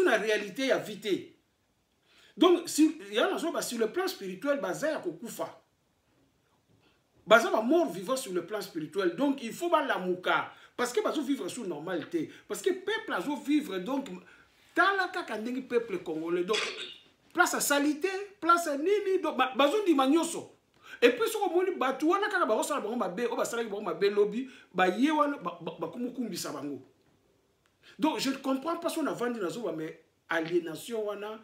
la réalité ya vité donc si ya na zo ba sur le plan spirituel baza ya kokufa baza ba mort vivant sur le plan spirituel donc il faut ba la muka parce que bazo vivre sous normalité parce que peuple azo vivre donc tala kaka ndenge peuple congolais donc place à salité place à nini donc bazo di manyoso et puis soko moni batu wana kaka ba osala bango mabe o basala bango mabe lobby ba ye wana ba kumukumbisa bango donc je ne comprends pas son avandi nazo mais aliénation wana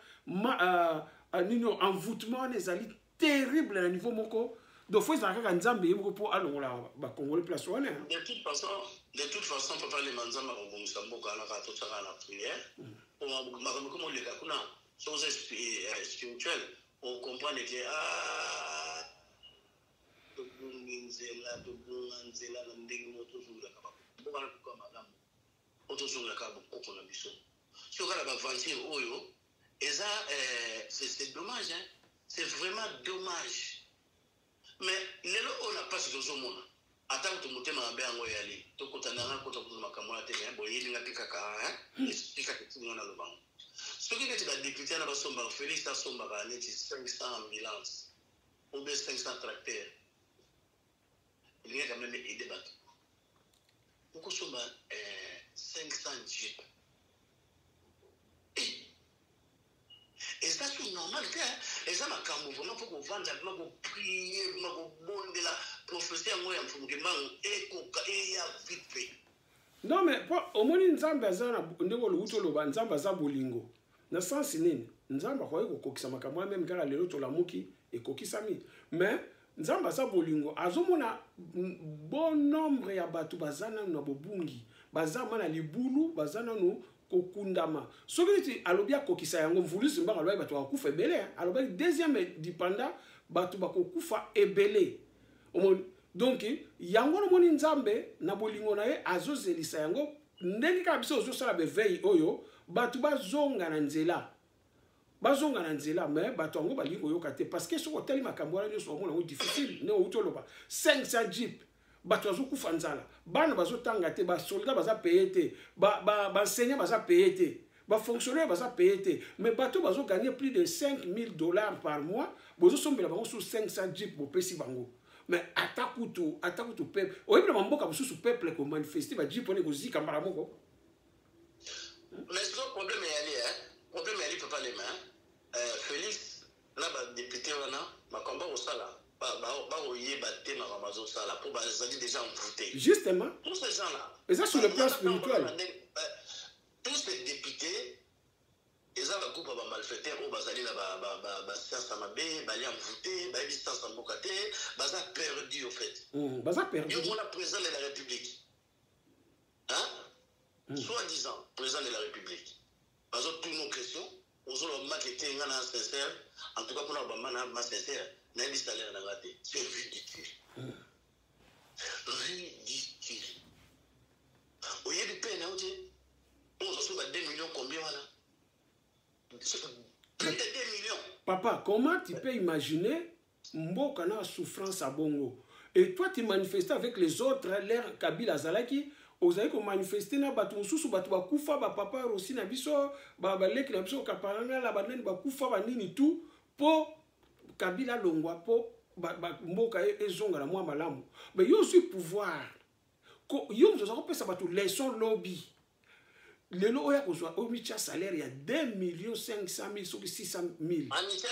anino envoûtement ezali terrible na niveau moko donc faut ezalaka kaka nzambe yeboko mpo alongola bakongole place wana. De toute façon papa le manzamba kobongisa mboka wana kaka tosaka na prière makambo komo oleka kuna soza spirituel ocomprendre ke tobunga nzela na ndenge mo tozongolaka mboka na koka malamu o tozongolaka bokoko na biso soki kala baventure oyo eza c'est dommage, hein? C'est vraiment dommage. Mais lelo on a pas ce tozomona ata kutu motema mabe yango yali tokotananga kota kutu makambo ya tele boyelinga pikaka explica que tout le monde a le banc soki kati ba député na basomba Félix asomba ba neti 500 ambulances ou bien 500 tracteurs il y a quand même des débats pourquoi somba 500 jeeps et ça c'est normal que et ça m'a quand vraiment pour qu'on vende vraiment pour prier vraiment pour bonde la professeur moi en fond que man et ya vite. Non mais au moins nzambe azana ndeko luto lo banzamba za bolingo na sens nini nzamba kwa ko kokisa makamwa même kala lelo to la muki et kokisami mais nzamba za bolingo azomona bon nombre ya batu bazana na bobungi bazama na libulu bazana no kokundama soki ti alobia kokisa yango mvulusi mbaka loba batu bakufa ebele aloba deuxième dipanda batu bakokufa ebele donc yango no moni nzambe na bolingo na ye azozelisa yango ndenge ka biso ozosala beveille oyo batu bazonga na nzela mais batu yango balingi koyoka te parce que soko teli makambo wana nyonso omona ngo difficile ne outoloba 500 jeep batu azokufa nzala bana bazotanga te basoldat baza paye te baenseignant baza paye te bafonctionnaire baza paye te mais bato bazogagner plus de $5,000 par mois bozosombela bango sur 500 jeep bopesi bango mais atakutu peuple oyebi na mamboka mosusu peuple ko manifester ba jeep one kozika mbala moko mais ce problème est papa les mains Félix là ba député wana makambo osala déjà justement tous ces gens là et ça sur le plan spirituel tous ces députés ils ont un groupe de malfaiteurs au bazali la science amabe bali envoûté bali distance en bokate baza perdu au fait baza perdu on a président de la République hein soi-disant président de la République bazo toutes nos questions aux autres marketing ngana sincère en tout cas pour nous bamana sincère n'a dit salaire na raté c'est ridicule ridicule au lieu de payer na oje on se trouve à 2 millions combien voilà plus de 2 millions papa comment tu peux imaginer mboka na souffrance à bongo et toi tu manifestes avec les autres l'air Kabila Zalaki ozali ko manifester na batu mususu batu bakufa ba papa aussi na biso ba leki na biso kaparanga la banani bakufa banini tout po Kabila longwa po mboka ezonga na mwa malamu mais yo aussi pouvoir ko yo nzo pesa batu leçon lobby lelo oya kozwa omicha salaire ya 2,500,000 soki 600,000 amitia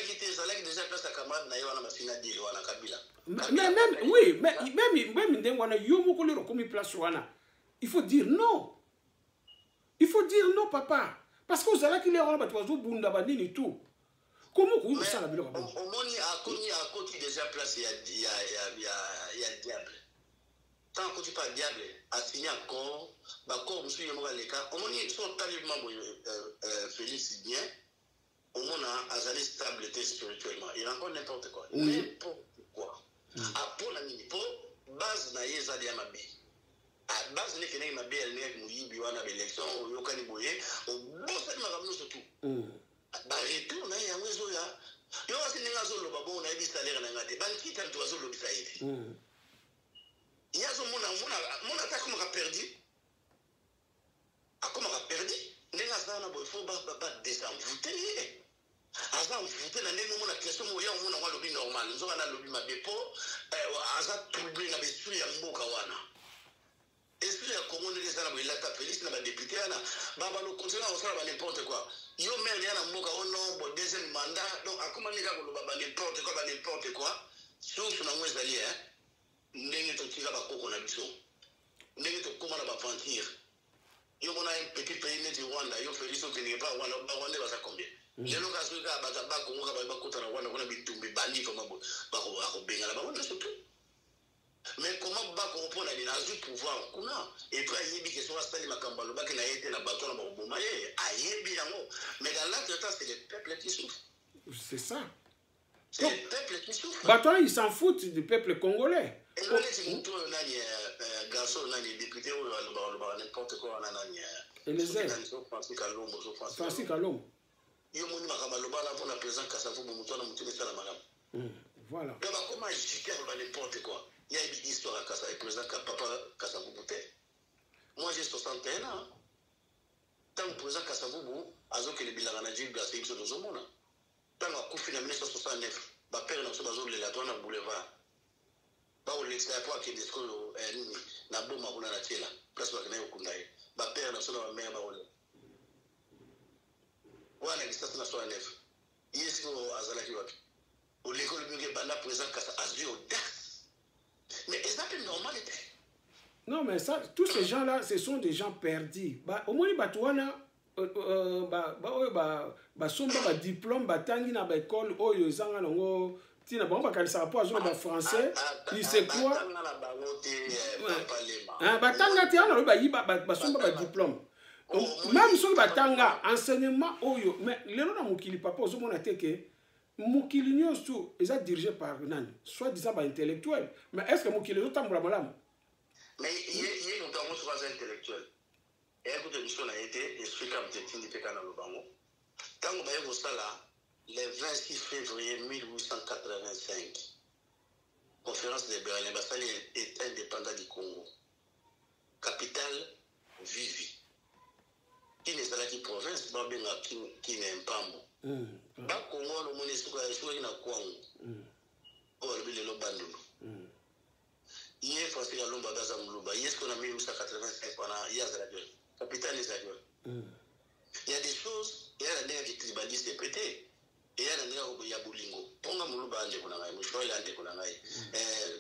kité salaire déjà place à camarade na yo na masina deal wana Kabila même oui même ndenge wana yo moko lero komi place wana il faut dire non papa parce que ozala ki lero batu bazobunda banini tout comment ko usala biloko ba omoni a côté déjà place ya diable tant que tu pas diable a signé encore ba corps monsieur mo galeka omoni so tellement Félix bien omona azali stabilité spirituellement il encore n'importe quoi pour la mini pour base na yeza dia mabe a base ne kene mabe elle ne muyibi wana élection oyokani boye o bosa makamno surtout ba retour na ya mwezo ya yo wasi ninga zolo babo na ibi salaire na ngate ban kita mtu wazolo bisaidi yazo mona ta comme ka perdu a comme ka perdu ninga sana boy fo ba désenvoûter aza mvuté na ndenge mona question moya mona kwa lobi normal nzoka na lobi mabepo aza troublé na besuri ya mboka wana esprit ya Congo ndenge sana boyela ta Félix na ba député ana baba lo continuer à faire n'importe quoi yo maire ya na mboka ono bo deuxième mandat donc akoma nika ko loba ba n'importe quoi source na mweza li ndenge to tika ba koko na biso ndenge to koma na ba aventure yo mona un petit pays ne du Rwanda yo Félix o tenir pas Rwanda ba Rwanda ba ça combien lelo kaso ka bata ba kongo ka ba kota na wana kuna bitumbi bandi kama ba ko benga la ba wana surtout mais comment ba ko pona ni nazu pouvoir kuna et puis yebi que soit sali makamba lo ba ke na yete na bato na ba boma ye ayebi yango mais dans l'autre temps c'est le peuple qui souffre. C'est ça. C'est le peuple qui souffre. Bato ils s'en foutent du peuple congolais. Et là c'est mon tour nani garçon nani député ou n'importe quoi nani Eliezer Francis Kalombo. Yo moni makamba lo ba na pour la président Kasavu muto na mutu sala malamu. Voilà. Donc comment justifier n'importe quoi. Il y a une histoire à Kassa et président Papa Kasavubu. Moi j'ai 61 ans. Tant que président Kasavubu a zo que le bilan na Jibu a sélectionné dans zomona. Tant que coup final 1969, ba père na so bazo le la toana boulevard. Ba o l'extérieur pour que disco ni na boma kuna na tela. Place ba kana yokunda ye. Ba père na so na mère ba ole. Wana kisasa na 69. Yesko azala ki wapi. Au l'école de Banda président Kassa a audace. Mais est-ce que c'est normal? Non, mais ça, tous ces gens-là, ce sont des gens perdus. Au moins, ils ont un diplôme, ils ont une école, ils ont un français, ils c'est quoi? Diplôme. Même si ils ont enseignement, mais les gens qui ne papa, ils ont Mukili nyonso est dirigé par nani, soit disant intellectuel. Mais est-ce que Mukili est tamboula malam? Mais il y a notamment sur les intellectuels. Et écoute, mission a été expliqué à Mtetini de Pekana Lobango. Quand on va ça là, le 26 février 1885, conférence de Berlin, Bassali est indépendant du Congo. Capitale, Vivi. Qui n'est pas la province, Babenga, qui n'est pas Mpambo. Ba Congo no moni suka na kwangu o le lo bandulu iye Francis Kalombo gaza muluba yesko na 1985 pana yazala de capitaine Israël. Il y a des choses, il y a des gens qui tribalistes pété et il y a des gens qui bolingo ponga muluba ande kuna ngai mushoi ande kuna ngai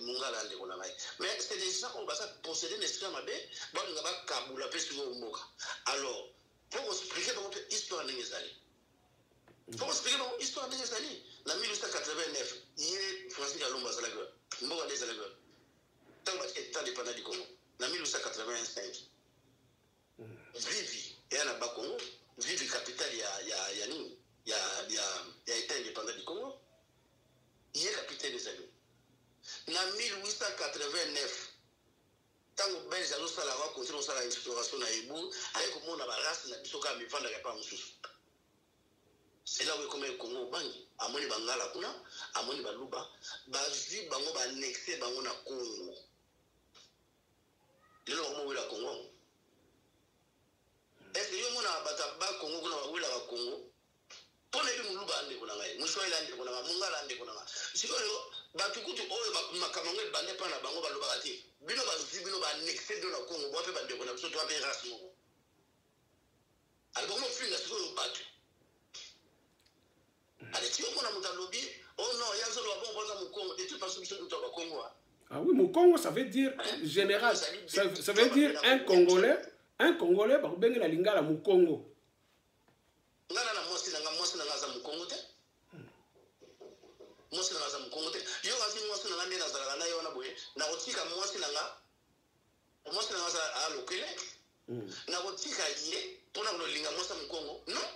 mungala ande kuna ngai mais c'est des gens on va ça posséder l'esprit mabe ba ngaba kabula pesi go mboka. Alors pour expliquer notre histoire n'engezali. Pour expliquer l'histoire des années, en 1889, il y a Francis Kalombo Zalaga, Mboga des Zalaga, tant que l'État dépendant du Congo, en 1885, Vivi, et à Bakongo, Vivi capitale, il y a État indépendant du Congo, il y a capitale des années. En 1889, tant que Belge a l'ossala, on va continuer à l'exploration à Ebou, avec le monde à la race, il faut qu'on me vende la part en c'est là où il y a Congo bangi amoni bangala kuna amoni baluba bazi bango ba annexer bango na Congo lelo mo wila Congo est-ce que yo mona bata ba Congo kuna wila ba Congo pona bi muluba ande kuna ngai mushwaila ande kuna mungala ande kuna siko yo batukutu oyo makamango bande pana bango baluba kati bino bazi bino ba annexer do na Congo bo pe bande kuna so to ape rasmo albo mo finga siko yo batu. Allez, tu vois, on a lobby. Oh non, il y a un seul Congo. De toute façon, je suis tout au Congo. Ah oui, mon Congo, ça veut dire général. Ça veut dire un Congolais, par ben la lingala mon Congo. Non, moi c'est dans Congo. Moi c'est dans Congo. Yo kasi moi c'est dans la zala na yo na boye. Na otika moi c'est dans à lokele. Na otika yé, pona ko linga moi c'est Congo. Non.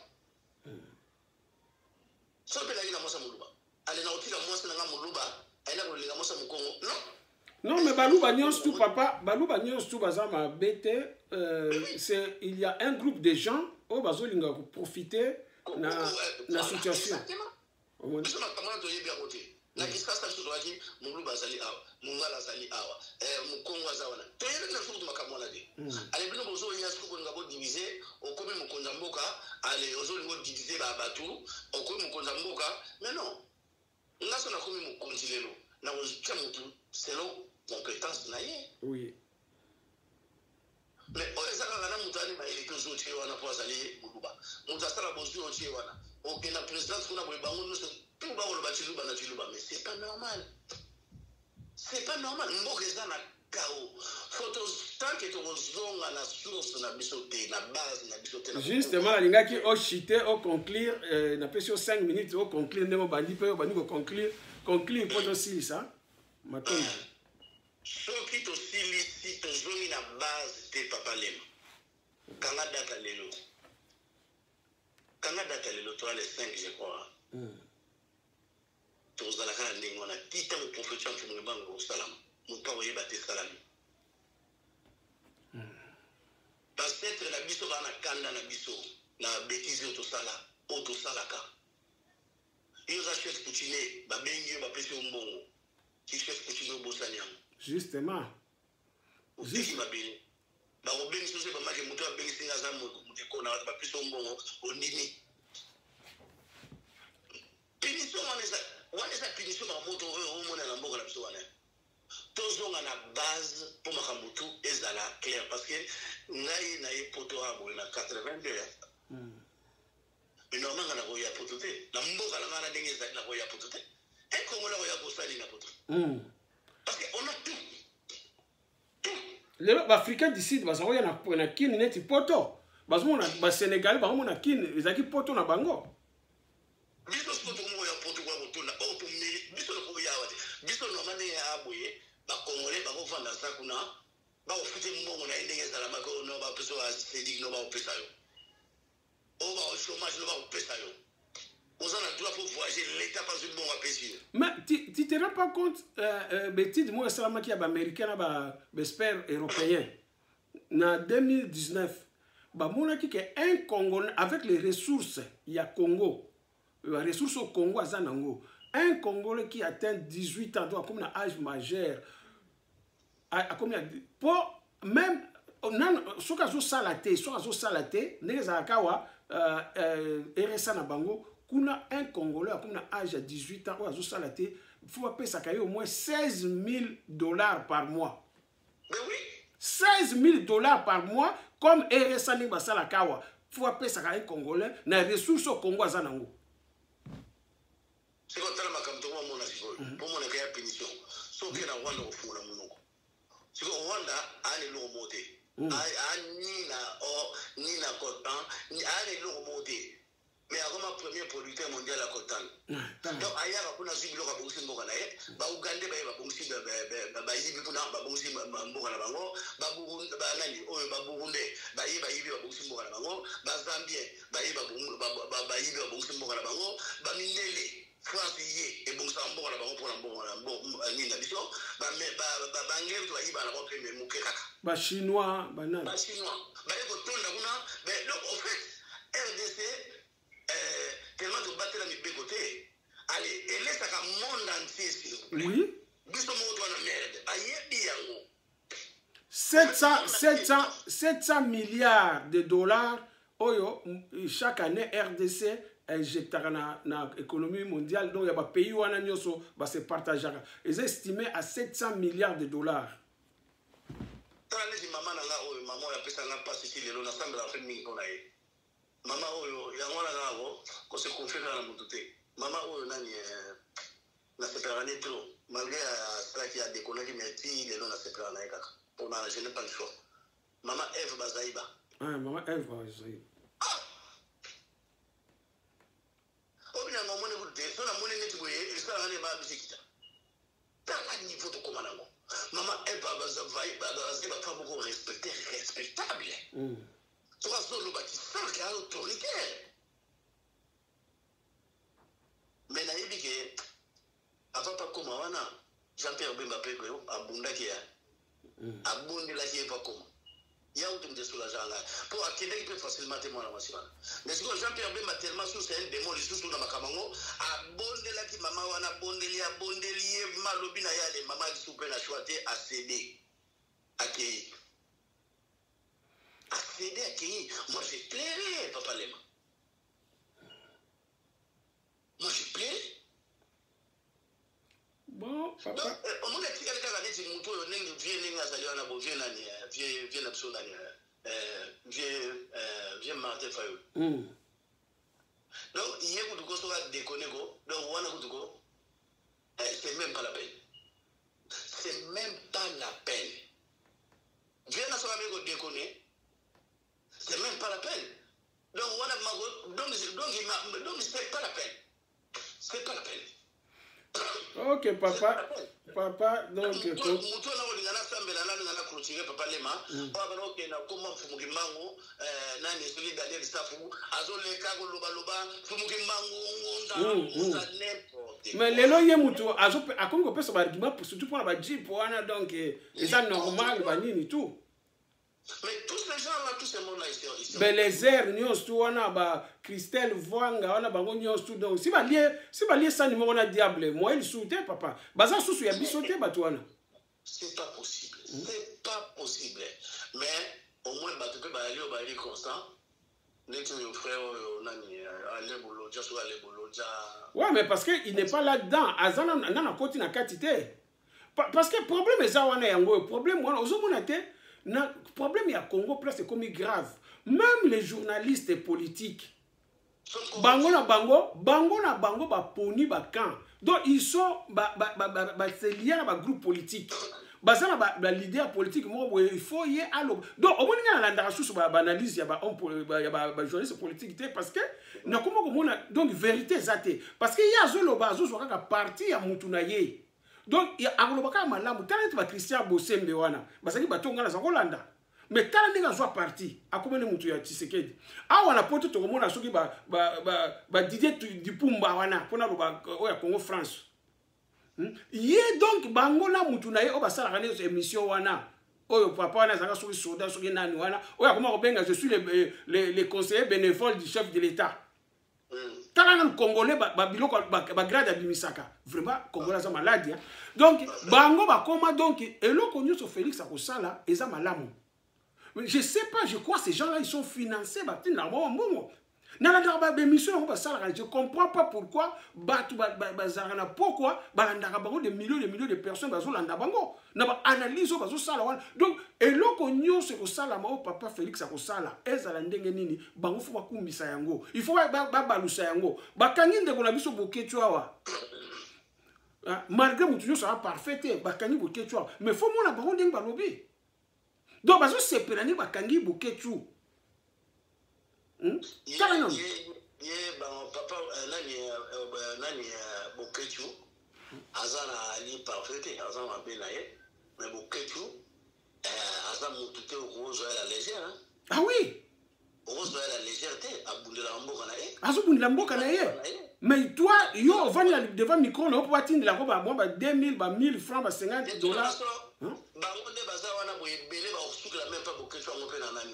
Non, mais Balouba Nyons tout papa, Balouba Nyons tout bazama bête, il y a un groupe de gens au bazolinga pour profiter la situation. Na kisasa tutoaji muluba zali awa mungala zali awa mukongo zawana to yele na fuku makamona de ale bino bozo nya suku ngabo diviser okomi mukonza mboka ale ozo ngo diviser ba batu okomi mukonza mboka mais non ngaso na komi mukonzi lelo na ozikia mutu selon compétence na ye. Oui. Mais oyezaka na mutani ba ile tozo che wana po zali muluba mutasala bozo che wana okena president kuna boye bango no tout bas on va chiluba na chiluba mais c'est pas normal. C'est pas normal. Mbokeza na kao. Photos tant que tozonga na source na biso te na base na biso te justement alingaki au chiter au conclure na pesi 5 minutes au conclure ndemo bandi pe bandi ko conclure pour aussi ça matondo soki tosilisi tozongi na base te papa lema kanga data lelo toi les 5 je crois tozalaka na ndenge wana tita mo profetia mfumu bango osalama moto oyeba te salami peut-être na biso bana kanda na biso na bêtise otosalaka iyo za chef coutumier babengi yo bapesi yo mbongo ki chef coutumier obosani yango justement otiki mabele bakobengi sose bamaki moto abengisi nga aza moteko na bapesi yo mbongo ondimi punition wana eza punition bakamoto oyo omona na mboka na biso wana tozonga na base pour makambo tu ezala clair parce que ngai na ye poto abo na 82 mais normalement na koya poto te na mboka na ngana ndenge ezali na koya poto te et kongo na koya kosali na poto parce que on a tout lelo baafricain du sud bazakoya na kini neti poto bazomona basénégalais bakomona kini ezalaki poto na bango biso poto komoya poto kwa kotuna oto biso lokoya wate biso normalement ya aboye bakongole bakovanda sa kuna bakofute mbongo na ye ndenge ezalamaka no bapesa oyo asedik no bakopesa yo oyo baochomage no bakopesa yo oza na droit po voyager l'état pas une bongo apesi yo mais tu te rends pas compte betide mo esalamaki ya baaméricain na baespère européen na 2019 bamonaki ke un congolais avec les ressources ya Congo les ressources au Congo aza nango un Congolais qui atteint 18 ans doit comme un âge majeur à combien pour même ce cas salaté n'est kawa RSA na bango kuna un Congolais comme un âge de 18 ans ou salaté faut payer ça au moins $16,000 par mois. Mais oui, $16,000 par mois comme RSA ni basala kawa faut payer ça un Congolais na ressources au Congo azanango. C'est comme ça que je suis mon asiko pour mon école punition sauf que na Rwanda ofuna munoko c'est que Rwanda a les lots montés ni na coltan ni a les lots montés mais comme premier producteur mondial à coltan donc ailleurs kuna zibilo ka bonsi mboka na ye ba Uganda ba bonsi ba yibi kuna ba bonsi mboka na bango ba Burundi ba nani oyo ba Burundi ba yibi ba bonsi mboka na bango ba Zambie ba yibi ba bonsi mboka na bango ba Mindele France y et bon ça mboka na bango pour na ni na biso ba ngeli to yiba na ko premier mukeka ba chinois ba nani ba ko tonda kuna mais donc en fait RDC tellement de battre la mi côté allez et laisse à monde entier s'il vous plaît oui biso mo to na merde ayebi yango 700 milliards de dollars oyo chaque année RDC injectera na économie mondiale donc il y a des pays où on se partagera. Ils estimé à 700 milliards de dollars. Maman maman ya pesa na pas si le na sambra fait mingi kona ye. Mama oyo ya ngona ngabo ko se confera na mutute. Mama oyo nani na separa ni trop malgré ça qui a déconné mais ti le na separa na kaka. Pour na je n'ai pas le choix. Mama Eve Bazaiba. Ah maman Eve Bazaiba. Obina ngomone bude so na mone neti boye isala ne ba bisikita tala niveau to komana ngo mama eba bazavai baza pas beaucoup respectable to ka solo ba tsaka autoritaire mais na yebike avant pas comme wana Jean-Pierre Bemba Peko abunda kia abundi la qui pas comme il y a autant de soulagement pour acquérir plus facilement témoin mais si Jean-Pierre Bemba tellement sous c'est un démon les sous na makamango abonde la qui maman wana bondeli malobi na yale maman qui soupe na choité a cédé accueilli moi j'ai pleuré papa Lema moi j'ai pleuré bon papa donc on m'a dit quelqu'un a dit muto yo nengi vie nengi azaliwa na bo vie nani vie na biso nani vie Martin Fayulu donc il y a beaucoup de choses à déconner go donc on a beaucoup c'est même pas la peine vie na donc c'est pas la peine. C'est pas la peine. Ok, papa. Papa, donc... Mutu na olingana sambela na lingana clôturer papa lema. Papa na okena koma mfumuki mango nani soli Daniel Safu azoleka ko loba mfumuki mango ngonza n'importe. Mais lelo ye mutu akongo pesa ba argument pour surtout pour ba jeep wana donc ça normal ba nini tout. Mais tous ces gens-là, tous ces mondes-là, ils sont... Mais les airs, nous sommes Christelle Vwanga, on a bango nous sommes donc si va lier ça numéro na diable, moi il sautait papa. Baza sous ya bisoté batouana. C'est pas possible. C'est pas possible. Mais au moins tu peux aller constant. Next your frère nani aller boloja sur aller boloja. Ouais, mais parce que il n'est pas là-dedans. Azana na koti na katité. Parce que problème est ça wana yango, problème wana ozomona te. Le problème à Congo presque comme grave. Même les journalistes politiques, bango na bango ba poni ba camp. Donc ils sont c'est lié à un groupe politique. Bazana ba leader politique moi il faut y allo. Donc au moins il y a la sous ba analyse il y a ba journaliste politique parce que na comment donc vérité zate parce que il y a zoloba ka parti ya mutunaye. Donc il y a un malamu talent ba Christian Bosembe wana basaki batonga na Zangolanda mais talent nga zo parti akomene mutu ya Tshisekedi awana poto to komona soki ba Didier Dipumba wana pona ba oya Congo France yé donc bangola mutu na ye o basala kana émission wana oyo papa wana zanga soki soda soki nani wana oya koma ko benga je suis les conseillers bénévoles du chef de l'État. Talent congolais biloko ba grade abimisaka vraiment congolais za malade donc bango ba koma donc eloko nyuso Félix akosala eza malamu je sais pas je crois ces gens là ils sont financés ba tina mbongo na la ba émission ba sala je comprends pas pourquoi batu bazarana pourquoi balandaka bango des millions de personnes bazolanda bango na ba analyse bazo sala wana donc eloko nyuso ko sala ma papa Félix akosala ezala ndenge nini bango faut bakumbisa yango il faut ba balusa yango bakangi ndeko na biso boketu awa malgré mutu nyuso a parfait bakangi boketu awa mais faut mona bango ndenge balobi donc bazo sepelani bakangi boketu papa nani boketu azana ali parfait azana benaye mais boketu azana mutute okozo la légère ah oui okozo la légèreté abundela mboka na ye azobundela mboka na ye mais toi yo vani devant micro no pas tindela ko ba 2000 ba 1000 francs ba 50 dollars bango nde baza wana boye belé ba osukela même pas boketu ngo pe na nani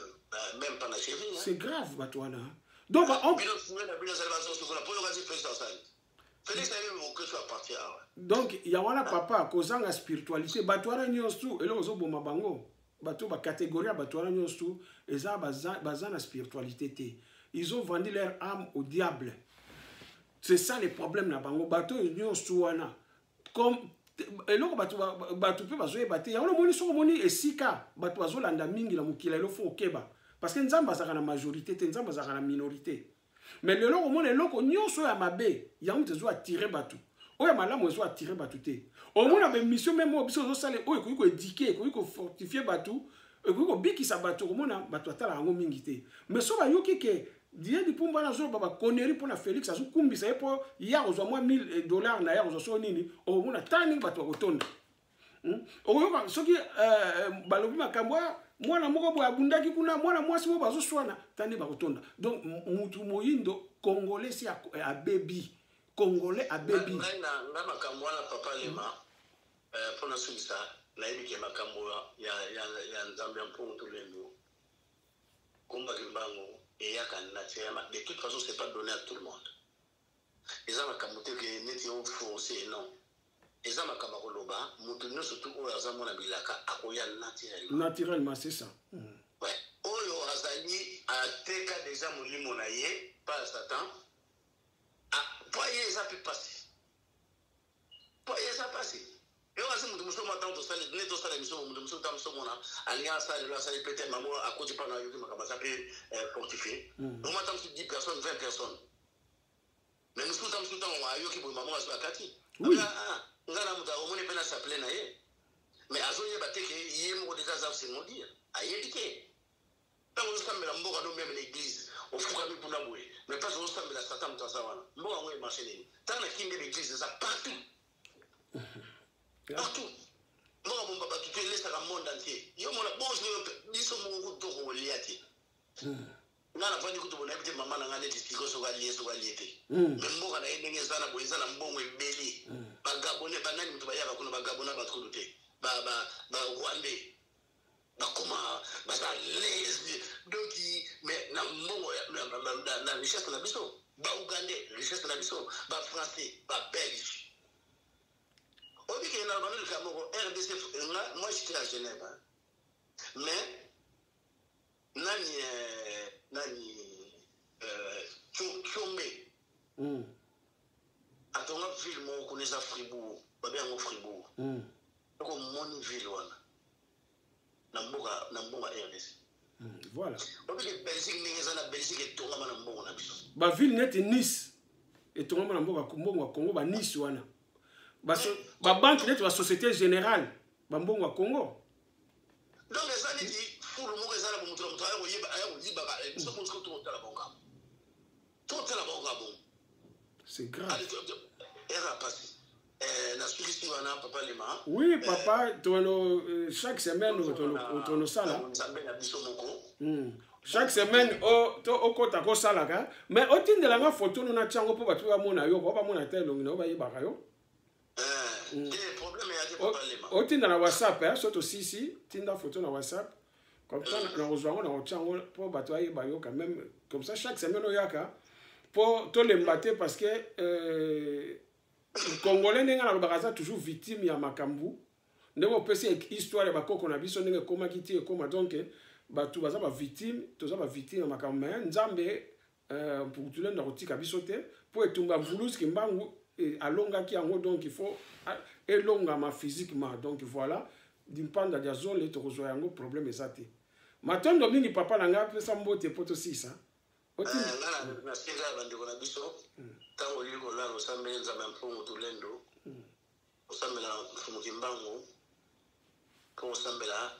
même pas na chérie c'est grave batwana donc on donc il y a wana papa kozanga spiritualité batwana nyonso elo ozoboma bango bato ba catégorie batwana nyonso eza bazana spiritualité te ils ont vendu leur âme au diable c'est ça le problème na bango bato nyonso wana comme eloko bato pe bazoyeba te yango moni soko moni esika bato bazolanda mingi na mokila elo fo okeba parce que nzamba azaka na majorité te nzamba azaka na minorité mais le loko mona eloko nyonso ya mabe yango tezo attirer bato oya malamu ezo attirer bato te omona be mission même obiso zo sale oyo ko éduquer ko fortifier bato ko bikisa bato komona bato atala yango mingi te mais so ba yoki ke Didier Dipumba na zo baba connerie pour na Félix azu kumbisa epo ya ozwa moi $1000 na ya ozwa so nini omona tani bato kotonda oyo soki balobi makambo mwana moko boya bundaki kuna mwana mwasi mo bazo swana tani bakotonda donc mutu moyindo congolais si a baby congolais a baby na makambo na papa lema pona sumisa na yibike makambo ya nzambe mponto lendo komba kimbango et de toute façon c'est pas donné à tout le monde les gens makambo te que neti on forcé non les gens makambo loba mutu no surtout o azamo na bilaka akoya naturellement c'est ça ouais oyo azali ateka déjà molimo na ye pas Satan poye ça peut passer poye ça passer et on a ce mutu muso matin to sale neto sale miso mutu muso tam so mona alliance sale la sale peut-être maman à côté pas na yoki makambo ça peut fortifier on matin 10 personnes 20 personnes mais nous sommes à yoki bo maman à kati oui ngana muta omone pena s'appeler na ye mais azoye bateke yemo déjà ça c'est mon dire ayedike tant que ça me la mboka no même l'église au fukami pour la bouée. Mais pas au sein de la Satan Tazawana. Moi, on est marché. Tant la king de l'église, ça partout. Partout. Moi, mon papa, tu peux laisser le monde entier. Yo, mon bon, je dis son mot de Roliati. Nana fani kutu bona ebite mama na ngane disiko so galié so galiété. Membo kana endenge sana boyeza na mbongo ebeli. Bagabone banani mutu bayaka kuna bagabona batkuluté. Ba Rwandais. Bakoma basa lezi donc mais na mbongo na richesse na biso. Ba Ougandais, richesse na biso, ba Français, ba Belge. Obi ke na banu le Cameroun RDC moi j'étais à Genève. Hein. Mais nani Chombe atonga ville mo connaissa Fribourg babe yango Fribourg ko moni ville wana na mboka RDC voilà babe ke Belgique ninga na Belgique etonga na mboka na biso ba ville net Nice etonga na mboka Congo ba Nice wana ba banque net ba Société Générale ba mbongo Congo donc ça dit pour le moment ça la mutu ayo yiba so mutu ko to la bonga tout la bonga bon c'est grave era passé na suki wana papa lema oui papa chaque semaine au sala chaque semaine au kota ko sala ka mais au tin de la photo na tchango po batu ba mona yo ba mona te longi na ba yibaka yo problème ya papa lema au tin na WhatsApp surtout si tinda photo na WhatsApp comme ça na rejoindre na tchango po batu ba yiba yo quand même comme ça chaque semaine oyaka pour tout les mbatter parce que Congolais n'enga na bagaza toujours victime ya makambu ndemo pesi histoire ba koko na biso ndenge koma kiti koma donc batu baza ba victime toza ba victime ya makambu nzambe pour tout le monde rotika biso te pour etumba mvulusi kimbangu alonga ki yango donc il faut elonga ma physiquement donc voilà dimpanda dia zone to rejoindre yango problème ezate matondo mingi papa na nga pesa mbote poto 6 na singa bandeko na biso tango liko la osambe nzambe mpungu tulendo osambela mfumu kimbangu ko osambela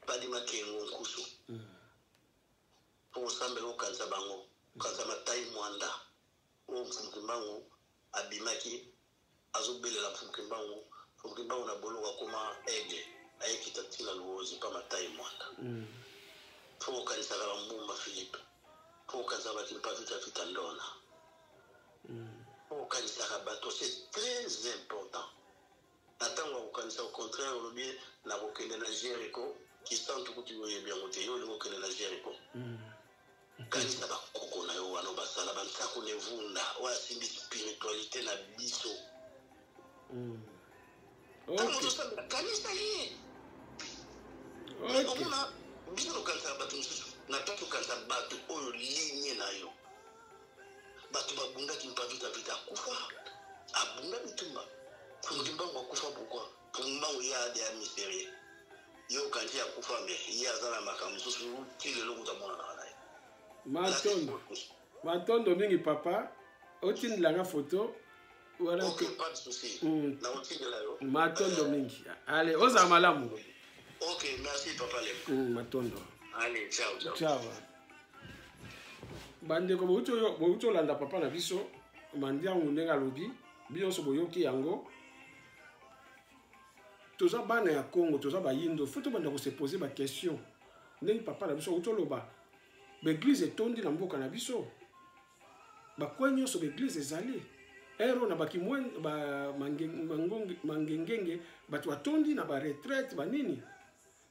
badi makengo nkusu ko osambela okanza bango kanza matai mwanda o mfumu kimbangu abimaki azobelela mfumu kimbangu na boloka koma ege ayekita tila luozi pa matai mwanda ko kanza la mbumba Philippe pour kanza ba kimpavita fitandona pour kanza bateau c'est très important attends au kanza au contraire au bien na kokende na Jericho qui sent tout tu voyez bien au théo le kokende na Jericho kanza ba koko na yo wana basala ba nsako ne vunda wa simbi spiritualité na biso okay kanisa hii okay biso kanza bateau na tatu kanza batu oyo ligne na yo batu babunda kimpavita vita kufa abunda bitumba kumtimbango kufa bukwa kumbango ya de misere yo kanji ya kufa me ya zana makamsusu kile lokuta mwana na matondo mingi papa otini langa photo voilà okay, pas de souci na otini la yo matondo mingi allez oza malamu okay merci papa le matondo allez ciao ciao bandeko bouto landa papa na biso mandiangu ndenge alobi biso boyoki yango toza bana ya Congo toza bayindo faut to banda ko se poser ba question ndenge papa na biso uto loba l'église etondi na mboka na biso bakwa nyonso l'église ezali ero na bakimwen ba mangengenge bato atondi na ba retraite banini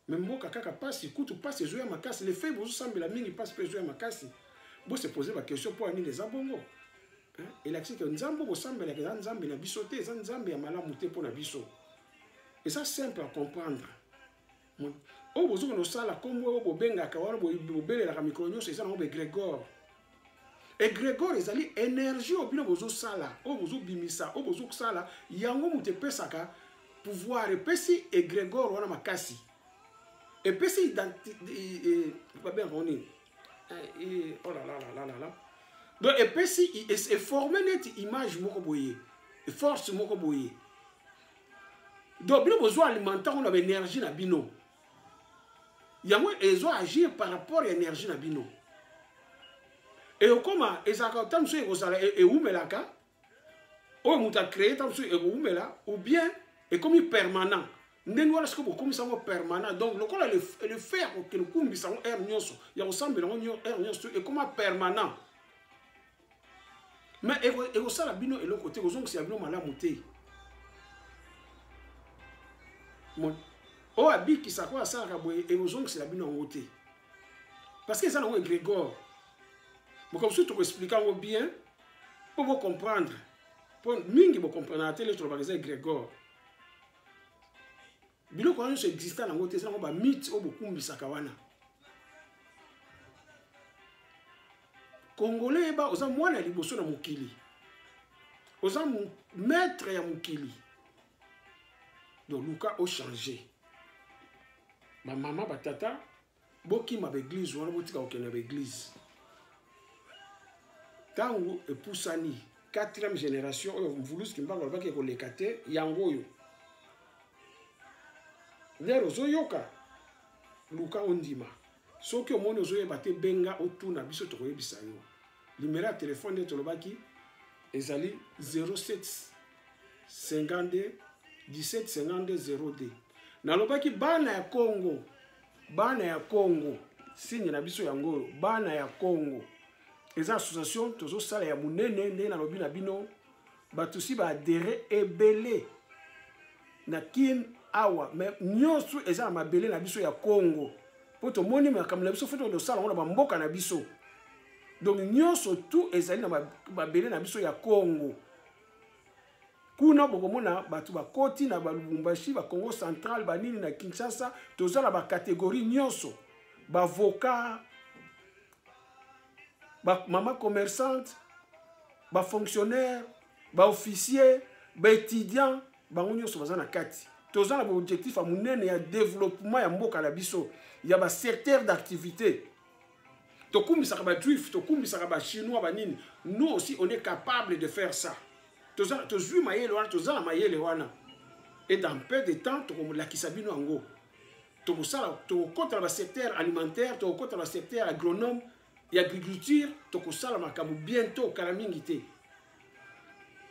memboka kaka pasi kutu pasi ezoya makasi les faits bozo sambela mingi pasi pe ezoya makasi bo se poser ba question pour ani les abongo et l'accès que nzambo bo sambela ke nzambe na biso te za nzambe ya malamu te pour na biso et ça simple à comprendre o bozo no sala kombo o bobenga ka wana bo belela ka mikro nyonso eza na bo Grégor et Grégor ezali énergie o bino bozo sala o bozo bimisa o bozo sala yango mute pesaka pouvoir epesi et Grégor wana makasi et puis si pas bien roni oh là là là là là donc et puis si et former net image moko boye force moko boye donc bino besoin alimenter on a énergie na bino yango ezo agir par rapport à énergie na bino Et comme ezaka tant so ekozala eumelaka o muta créer tant so eumela ou bien et comme permanent ndenge wala siko comme ça permanent donc le kola le faire que le kumbi ça air nyonso ya ressemble na air nyonso et comme permanent mais ego sala bino et le côté ozongo c'est bino malamu te mon o abiki ça quoi ça ka boye ego zongo c'est bino ngote parce que ça na Grégor. Mais comme ça, tu peux expliquer bien pour vous comprendre. Pour mingi vous comprendre la télé sur le Grégor. Bilo quand nous existons dans côté ça on va mythe au beaucoup misakawana. Congolais ba oza mwana liboso na mukili. Oza maître ya mukili. Donc Luka a changé. Ma maman ba tata boki ma église wana botika okena ba église. Tango epusani 4e génération oyo mvulusi kimbango baki ko lekate yango yo lero zoyoka Luka ondima soki omoni ozoyeba te benga otuna biso tokoyebisa yo numéro ya telefone to lobaki ezali 07 52 17 52 02 nalobaki bana ya Congo signe na biso yango bana ya Congo. Les associations, tous ça ya munene nde na lobi na bino batusi ba adhérer ebele na kin awa mais nyonso eza na mabele na biso ya Congo poto moni ma kamela biso foto de sala on ba mboka na biso donc nyonso tout ezali na mabele na biso ya Congo kuna bokomona batu ba koti na ba Lubumbashi ba Congo central ba nini na Kinshasa tozala ba catégorie nyonso ba avocat ba maman commerçante, ba fonctionnaire, ba officier, ba étudiant, ba ngonyo so bazana kati. Tozana ba objectif a munene ya développement ya mboka na biso, ya ba secteur d'activité. Tokumbisaka ba juif, tokumbisaka ba chinois ba nini. Nous aussi on est capable de faire ça. Tozana tozui mayele wana, tozana mayele wana. Et dans peu de temps tokomulakisa bino ngo. Tokosala tokota ba secteur alimentaire, tokota ba secteur agronome. Et agriculture, tu peux ça bientôt kalamingi te.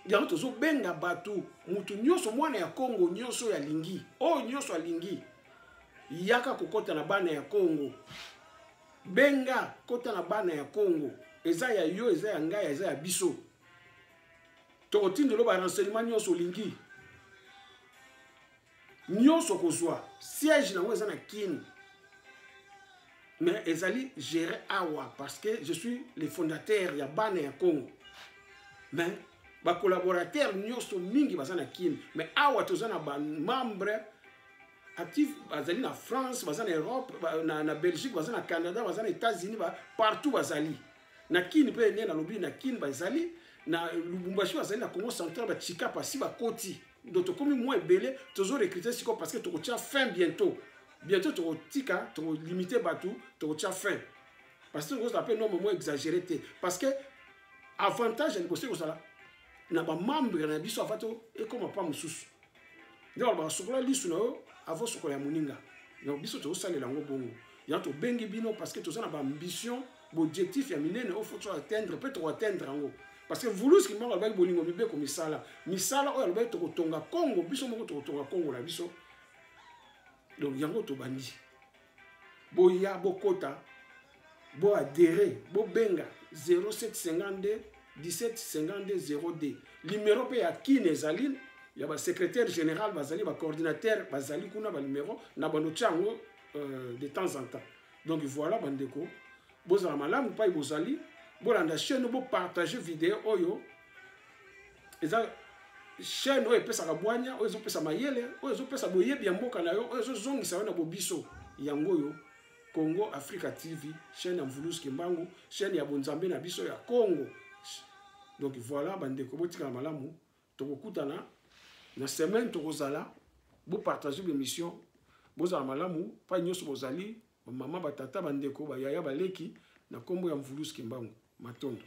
Ya tozo benga batu, mutu nyoso mwana ya Congo nyoso ya lingi. Oh nyoso ya lingi. Yaka kokota na bana ya Congo. Benga kota na bana ya Congo. Eza ya yo, eza ya ngai, eza ya biso. Tokotinde lo ba renseignement nyoso lingi. Nyoso kozwa siège na eza na Kini. Mais ezali géré awa parce que je suis le fondateur ya bana ya Congo. Mais ba collaborateur nyoso mingi bazana Kini. Mais awa tozana ba membre actif bazali na France, bazana Europe, na Belgique, bazana Canada, bazana États-Unis, partout bazali. Na Kini pe ne na lobi na Kini bazali, na Lubumbashi bazali na Congo central ba Chika pasi ba koti. Donc comme moi belé, tozo recruter siko parce que to tient fin bientôt. Bientôt, tu vas limiter Batou, tu vas fin. Parce que vous appelez non, moins exagéré. Parce que avantage, c'est que ça n'a pas membre dans biso avato et comme pas moussous. Donc, on va liste avant ce qu'on a moninga. Donc, biso tu vas lango bongo. Il y a tout bengi bino parce que tu as une ambition, objectif, il y a mine, il faut atteindre, peut-être atteindre en haut. Parce que vous ce qui m'a dit bolingo mibe comme misala. Misala o alba to tonga Congo, biso moko to tonga Congo la biso. Donc, yango to bandi. Bo ya, bo kota, bo adhéré, bo benga, 0752 17 52 02. Numéro pe ya Kine Zaline, ya ba secrétaire général, bazali, ba coordinateur, bazali kuna ba numéro, na ba chango de temps en temps. Donc voilà, bandeko. Bo za malamu pa ibozali, bo landa chaîne, bo partager vidéo oyo. Eza chaîne oyo epesa kabwanya oyo ezopesa mayele oyo ezopesa boyebi ya mboka na yo oyo ezozongisa wana bobiso yango yo Congo Africa TV chaîne ya Mvulusi Kimbangu chaîne ya bonzambe na biso ya Congo. Donc voilà bandeko botika malamu tokokutana na semaine tokozala bo partager l'émission bozala malamu pa nyoso bozali mama batata bandeko ba yaya baleki na kombo ya Mvulusi Kimbangu matondo.